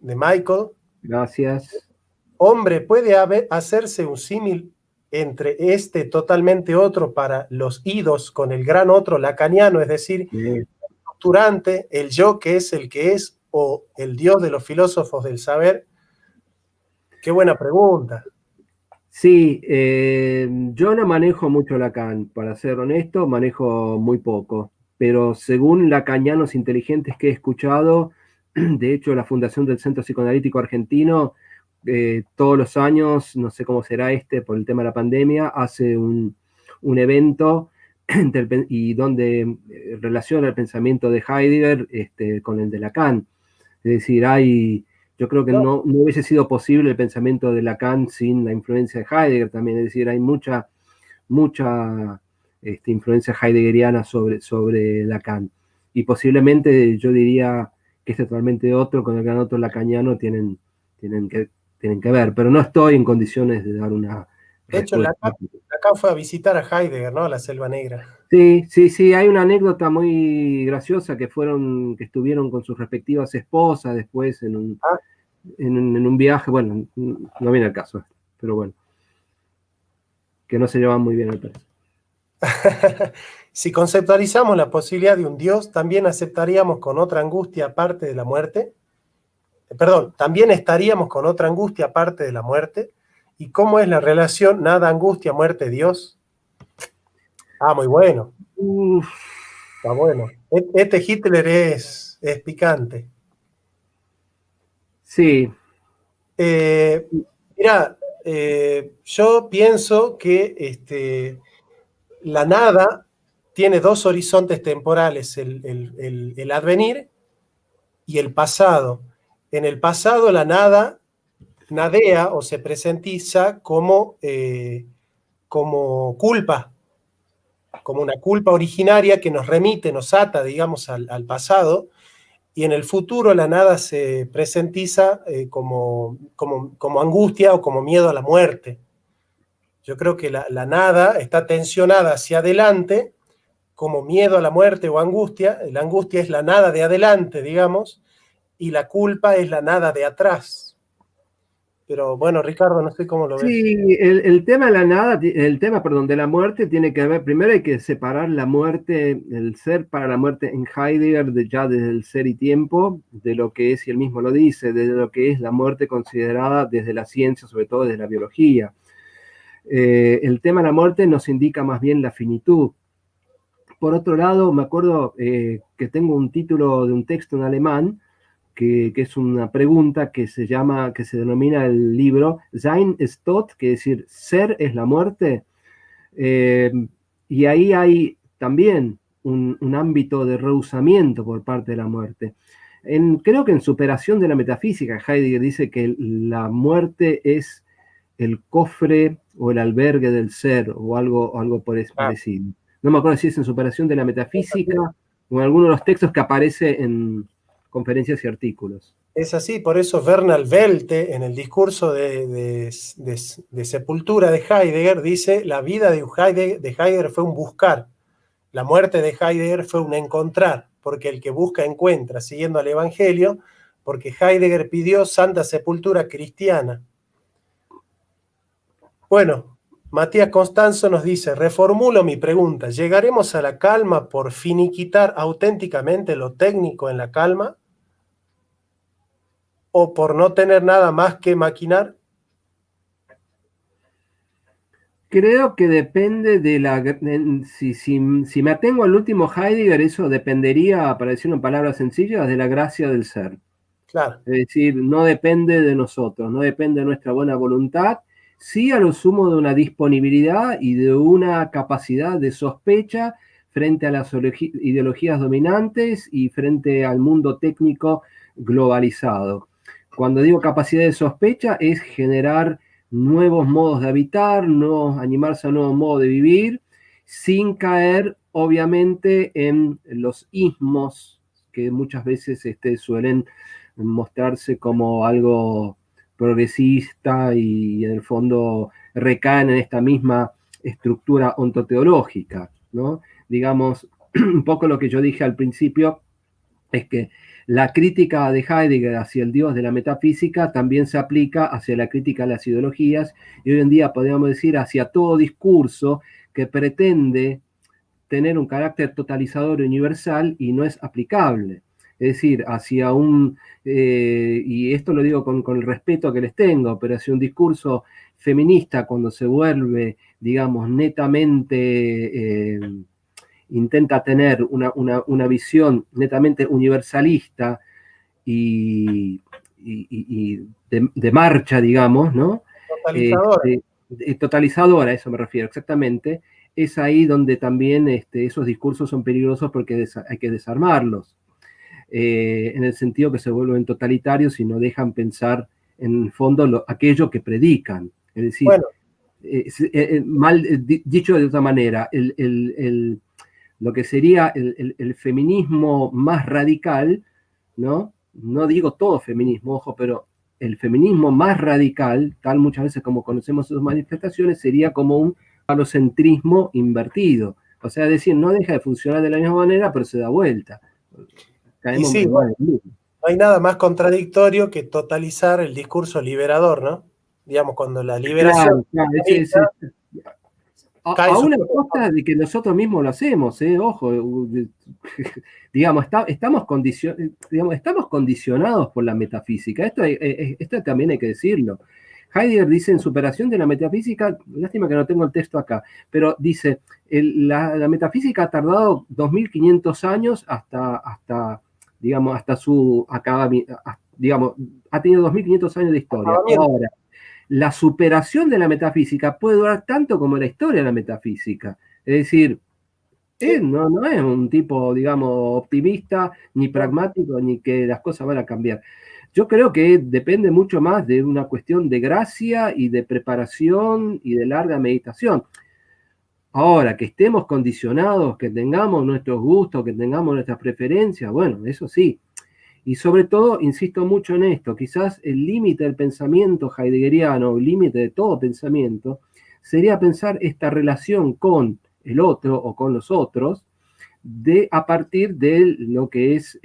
Michael. Gracias. Hombre, ¿puede hacerse un símil entre este totalmente otro para los idos con el gran otro lacaniano, es decir, el estructurante, el yo que es el que es, o el Dios de los filósofos del saber? Qué buena pregunta. Sí, yo no manejo mucho Lacan, para ser honesto, manejo muy poco, pero según lacanianos inteligentes que he escuchado, De hecho, la fundación del Centro Psicoanalítico Argentino, todos los años, no sé cómo será por el tema de la pandemia, hace un evento y donde relaciona el pensamiento de Heidegger con el de Lacan. Es decir, yo creo que no hubiese sido posible el pensamiento de Lacan sin la influencia de Heidegger también. Es decir, hay mucha influencia heideggeriana sobre Lacan. Y posiblemente yo diría que totalmente otro, con el gran otro lacaniano tienen que ver, pero no estoy en condiciones de dar una De hecho, respuesta. Lacan fue a visitar a Heidegger, ¿no? A la Selva Negra. Sí, hay una anécdota muy graciosa que estuvieron con sus respectivas esposas después en un viaje, bueno, no viene al caso, pero bueno, que no se llevan muy bien al parecer. Si conceptualizamos la posibilidad de un Dios, también aceptaríamos con otra angustia aparte de la muerte. Perdón, también estaríamos con otra angustia aparte de la muerte. ¿Y cómo es la relación nada, angustia, muerte, Dios? Ah, muy bueno. Uf. Está bueno. Este Hitler es picante. Sí. Mira, yo pienso que la nada tiene dos horizontes temporales, el advenir y el pasado. En el pasado la nada nadea o se presentiza como culpa, como una culpa originaria que nos remite, nos ata, digamos, al pasado, y en el futuro la nada se presentiza como angustia o como miedo a la muerte. Yo creo que la nada está tensionada hacia adelante como miedo a la muerte o angustia. La angustia es la nada de adelante, digamos, y la culpa es la nada de atrás. Pero bueno, Ricardo, no sé cómo lo ves. Sí, el tema de la nada, perdón, de la muerte tiene que ver, primero hay que separar la muerte, el ser para la muerte en Heidegger, ya desde el ser y tiempo, de lo que es, y él mismo lo dice, de lo que es la muerte considerada desde la ciencia, sobre todo desde la biología. El tema de la muerte nos indica más bien la finitud. Por otro lado, me acuerdo que tengo un título de un texto en alemán, que es una pregunta que se denomina el libro Sein ist tot, que es decir, ser es la muerte. Y ahí hay también un ámbito de rehusamiento por parte de la muerte. Creo que en Superación de la Metafísica, Heidegger dice que la muerte es el cofre o el albergue del ser, o algo parecido. No me acuerdo si es en Superación de la Metafísica o en alguno de los textos que aparece en conferencias y artículos. Es así, por eso Bernal Velte, en el discurso de sepultura de Heidegger, dice: la vida de Heidegger fue un buscar, la muerte de Heidegger fue un encontrar, porque el que busca encuentra, siguiendo al Evangelio, porque Heidegger pidió santa sepultura cristiana. Bueno, Matías Constanzo nos dice: reformulo mi pregunta, ¿llegaremos a la calma por finiquitar auténticamente lo técnico en la calma? ¿O por no tener nada más que maquinar? Creo que depende si me atengo al último Heidegger, eso dependería, para decirlo en palabras sencillas, de la gracia del ser. Claro. Es decir, no depende de nosotros, no depende de nuestra buena voluntad, sí a lo sumo de una disponibilidad y de una capacidad de sospecha frente a las ideologías dominantes y frente al mundo técnico globalizado. Cuando digo capacidad de sospecha es generar nuevos modos de habitar, animarse a nuevos modos de vivir, sin caer obviamente en los ismos que muchas veces suelen mostrarse como algo progresista y en el fondo recaen en esta misma estructura ontoteológica, ¿no? Digamos, un poco lo que yo dije al principio es que la crítica de Heidegger hacia el Dios de la metafísica también se aplica hacia la crítica a las ideologías y hoy en día podríamos decir hacia todo discurso que pretende tener un carácter totalizador universal y no es aplicable. Es decir, hacia y esto lo digo con el respeto que les tengo, pero hacia un discurso feminista cuando se vuelve, digamos, netamente, intenta tener una visión netamente universalista y de marcha, digamos, ¿no? Totalizadora. Totalizadora, a eso me refiero, exactamente. Es ahí donde también esos discursos son peligrosos porque hay que desarmarlos, en el sentido que se vuelven totalitarios y no dejan pensar en el fondo aquello que predican. Es decir, bueno, dicho de otra manera, lo que sería el feminismo más radical, ¿no? No digo todo feminismo, ojo, pero el feminismo más radical, tal muchas veces como conocemos sus manifestaciones, sería como un falocentrismo invertido. O sea, es decir, no deja de funcionar de la misma manera, pero se da vuelta. Caemos sí, bueno, no hay nada más contradictorio que totalizar el discurso liberador, ¿no? Digamos, cuando la liberación... Claro, aún a costa de que nosotros mismos lo hacemos, ojo, digamos, estamos condicionados por la metafísica, esto también hay que decirlo. Heidegger dice en Superación de la Metafísica, lástima que no tengo el texto acá, pero dice, la metafísica ha tardado 2500 años hasta su digamos, ha tenido 2500 años de historia. Ahora, la superación de la metafísica puede durar tanto como la historia de la metafísica. Es decir, él no es un tipo, digamos, optimista, ni pragmático, ni que las cosas van a cambiar. Yo creo que depende mucho más de una cuestión de gracia y de preparación y de larga meditación. Ahora, que estemos condicionados, que tengamos nuestros gustos, que tengamos nuestras preferencias, bueno, eso sí. Y sobre todo, insisto mucho en esto, quizás el límite del pensamiento heideggeriano, el límite de todo pensamiento, sería pensar esta relación con el otro o con los otros a partir de lo que es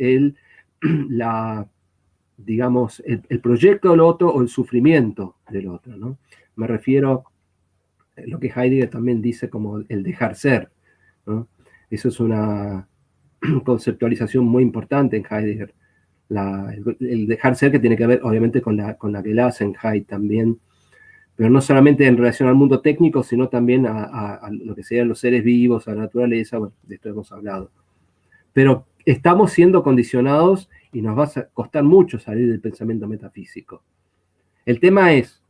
digamos, el proyecto del otro o el sufrimiento del otro, ¿no? Me refiero a lo que Heidegger también dice como el dejar ser, ¿no? Eso es una conceptualización muy importante en Heidegger. El dejar ser, que tiene que ver obviamente con la Gelassenheit también, pero no solamente en relación al mundo técnico, sino también a lo que sean los seres vivos, a la naturaleza. Bueno, de esto hemos hablado. Pero estamos siendo condicionados y nos va a costar mucho salir del pensamiento metafísico. El tema es,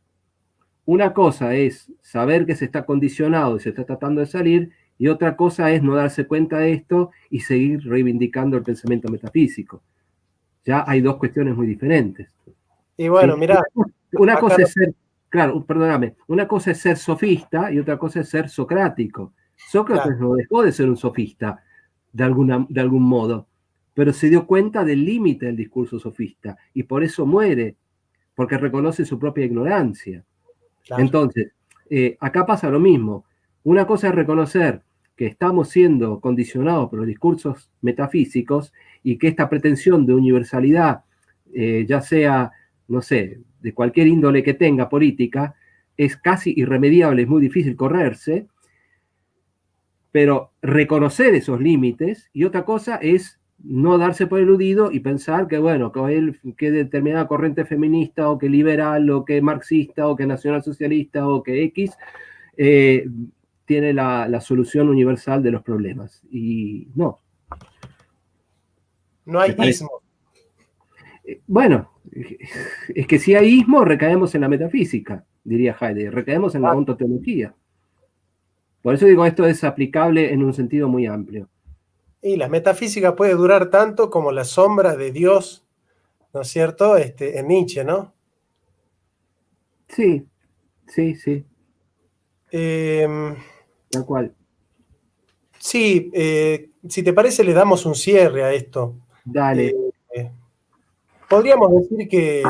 una cosa es saber que se está condicionado y se está tratando de salir, y otra cosa es no darse cuenta de esto y seguir reivindicando el pensamiento metafísico. Ya hay dos cuestiones muy diferentes. Y bueno, ¿sí? Mirá. Una cosa es ser, claro, perdóname, una cosa es ser sofista y otra cosa es ser socrático. Sócrates no dejó de ser un sofista, de algún modo, pero se dio cuenta del límite del discurso sofista y por eso muere, porque reconoce su propia ignorancia. Claro. Entonces, acá pasa lo mismo. Una cosa es reconocer que estamos siendo condicionados por los discursos metafísicos y que esta pretensión de universalidad, ya sea, no sé, de cualquier índole que tenga política, es casi irremediable, es muy difícil correrse, pero reconocer esos límites, y otra cosa es no darse por eludido y pensar que, bueno, que determinada corriente feminista, o que liberal, o que marxista, o que nacionalsocialista, o que X, tiene la solución universal de los problemas. Y no. No hay ismo. Bueno, es que si hay ismo, recaemos en la metafísica, diría Heidegger, recaemos en la ontoteología. Por eso digo, esto es aplicable en un sentido muy amplio. Y la metafísica puede durar tanto como la sombra de Dios, ¿no es cierto? En Nietzsche, ¿no? Sí. Tal cual. Sí, si te parece, le damos un cierre a esto. Dale. Podríamos decir que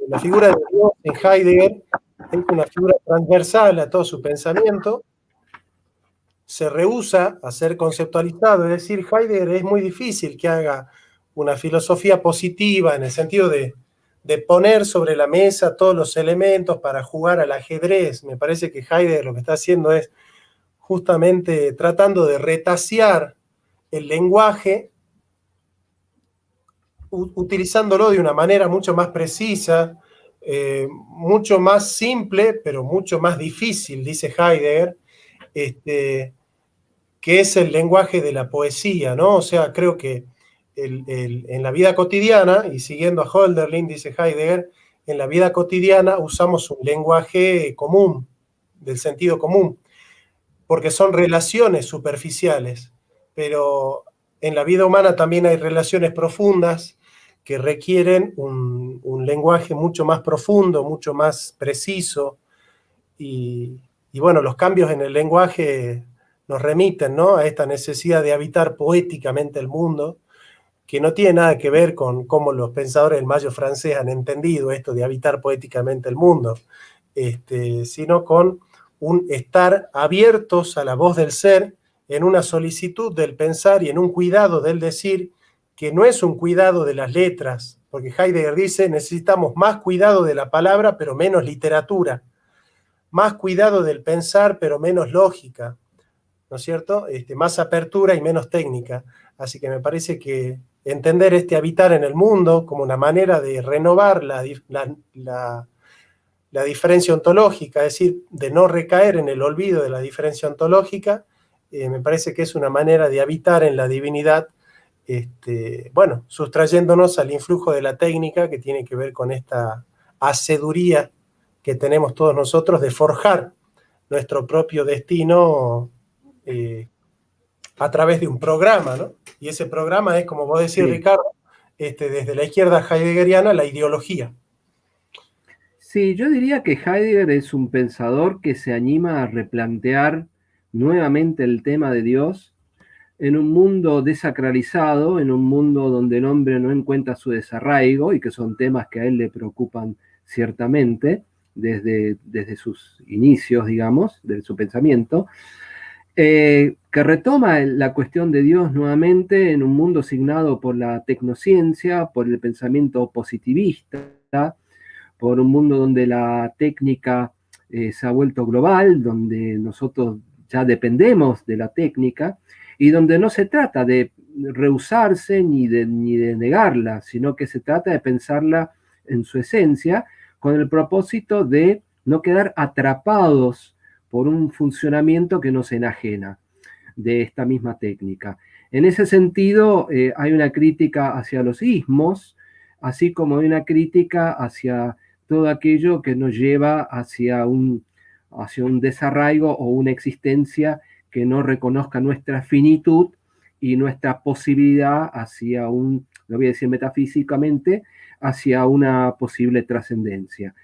la figura de Dios en Heidegger es una figura transversal a todo su pensamiento. Se rehúsa a ser conceptualizado, es decir, Heidegger es muy difícil que haga una filosofía positiva en el sentido de poner sobre la mesa todos los elementos para jugar al ajedrez. Me parece que Heidegger lo que está haciendo es justamente tratando de retasear el lenguaje, utilizándolo de una manera mucho más precisa, mucho más simple, pero mucho más difícil, dice Heidegger, que es el lenguaje de la poesía, ¿no? O sea, creo que en la vida cotidiana, y siguiendo a Hölderlin, dice Heidegger, en la vida cotidiana usamos un lenguaje común, del sentido común, porque son relaciones superficiales, pero en la vida humana también hay relaciones profundas que requieren un lenguaje mucho más profundo, mucho más preciso, y bueno, los cambios en el lenguaje nos remiten, ¿no?, a esta necesidad de habitar poéticamente el mundo, que no tiene nada que ver con cómo los pensadores del Mayo francés han entendido esto de habitar poéticamente el mundo, sino con un estar abiertos a la voz del ser, en una solicitud del pensar y en un cuidado del decir, que no es un cuidado de las letras, porque Heidegger dice, necesitamos más cuidado de la palabra, pero menos literatura, más cuidado del pensar, pero menos lógica, ¿no es cierto? Más apertura y menos técnica. Así que me parece que entender este habitar en el mundo como una manera de renovar la diferencia ontológica, es decir, de no recaer en el olvido de la diferencia ontológica, me parece que es una manera de habitar en la divinidad, bueno, sustrayéndonos al influjo de la técnica, que tiene que ver con esta haceduría que tenemos todos nosotros de forjar nuestro propio destino a través de un programa, ¿no? Y ese programa es, como vos decís, sí, Ricardo, desde la izquierda heideggeriana, la ideología. Sí, yo diría que Heidegger es un pensador que se anima a replantear nuevamente el tema de Dios en un mundo desacralizado, en un mundo donde el hombre no encuentra su desarraigo, y que son temas que a él le preocupan ciertamente desde sus inicios, digamos, de su pensamiento, que retoma la cuestión de Dios nuevamente en un mundo signado por la tecnociencia, por el pensamiento positivista, por un mundo donde la técnica se ha vuelto global, donde nosotros ya dependemos de la técnica, y donde no se trata de rehusarse ni de negarla, sino que se trata de pensarla en su esencia, con el propósito de no quedar atrapados por un funcionamiento que nos enajena de esta misma técnica. En ese sentido, hay una crítica hacia los ismos, así como hay una crítica hacia todo aquello que nos lleva hacia un desarraigo o una existencia que no reconozca nuestra finitud y nuestra posibilidad hacia lo voy a decir metafísicamente, hacia una posible trascendencia.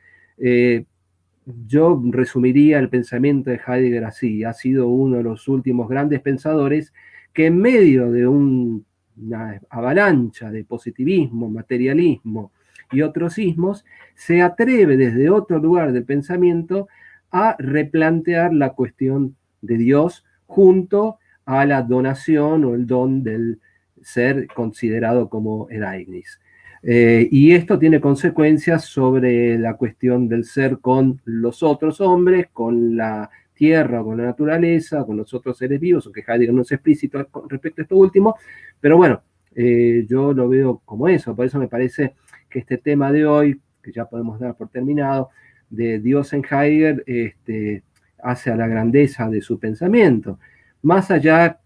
Yo resumiría el pensamiento de Heidegger así: ha sido uno de los últimos grandes pensadores que, en medio de una avalancha de positivismo, materialismo y otros ismos, se atreve desde otro lugar del pensamiento a replantear la cuestión de Dios junto a la donación o el don del ser considerado como Ereignis. Y esto tiene consecuencias sobre la cuestión del ser con los otros hombres, con la tierra, con la naturaleza, con los otros seres vivos, aunque Heidegger no es explícito con respecto a esto último, pero bueno, yo lo veo como eso. Por eso me parece que este tema de hoy, que ya podemos dar por terminado, de Dios en Heidegger, hace a la grandeza de su pensamiento. Más allá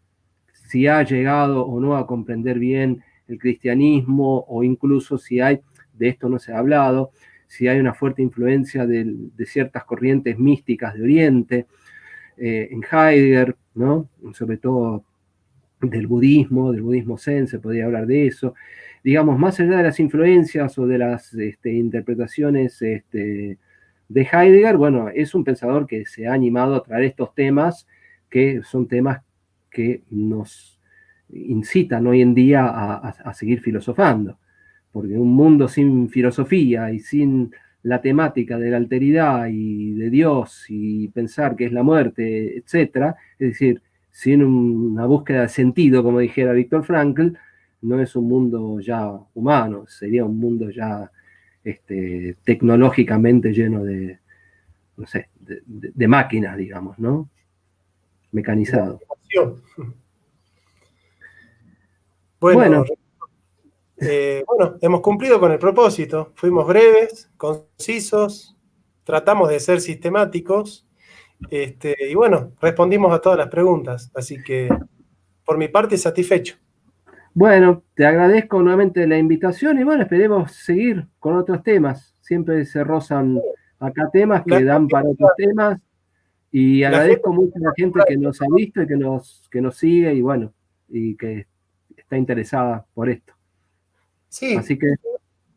si ha llegado o no a comprender bien el cristianismo, o incluso si hay, de esto no se ha hablado, si hay una fuerte influencia de ciertas corrientes místicas de Oriente en Heidegger, ¿no? Sobre todo del budismo zen, se podría hablar de eso. Digamos, más allá de las influencias o de las interpretaciones de Heidegger, bueno, es un pensador que se ha animado a traer estos temas, que son temas que nos incitan hoy en día a seguir filosofando, porque un mundo sin filosofía y sin la temática de la alteridad y de Dios y pensar que es la muerte, etcétera, es decir, sin una búsqueda de sentido, como dijera Viktor Frankl, no es un mundo ya humano, sería un mundo ya tecnológicamente lleno de, no sé, de máquinas, digamos, ¿no? Mecanizado. Bueno, bueno, hemos cumplido con el propósito. Fuimos breves, concisos, tratamos de ser sistemáticos, y bueno, respondimos a todas las preguntas. Así que, por mi parte, satisfecho. Bueno, te agradezco nuevamente la invitación y bueno, esperemos seguir con otros temas. Siempre se rozan acá temas La, que dan para otros temas y la gente, agradezco mucho a la gente que nos ha visto y que nos sigue y bueno, y que está interesada por esto. sí, Así que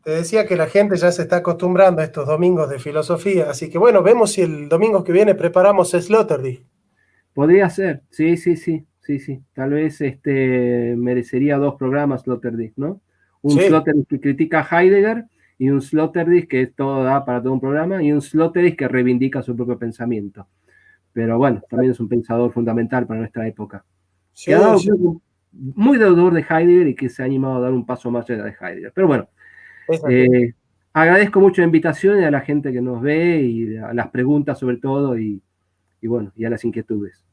te decía que la gente ya se está acostumbrando a estos domingos de filosofía, así que bueno, vemos si el domingo que viene preparamos Sloterdijk. podría ser, sí. Tal vez merecería 2 programas Sloterdijk, ¿no? Un Sí, Sloterdijk que critica a Heidegger y un Sloterdijk que todo da para todo un programa y un Sloterdijk que reivindica su propio pensamiento. Pero bueno, también es un pensador fundamental para nuestra época. Que ha sí, dado, sí. creo que, muy deudor de Heidegger y que se ha animado a dar un paso más allá de Heidegger. Pero bueno, Es así. agradezco mucho la invitación y a la gente que nos ve y a las preguntas sobre todo y bueno, y a las inquietudes.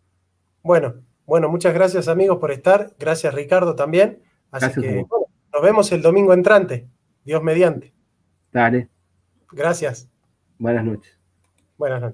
Bueno, muchas gracias amigos por estar. Gracias Ricardo también. Así Gracias a que vos. bueno, nos vemos el domingo entrante. Dios mediante. Dale, Gracias. buenas noches. Buenas noches.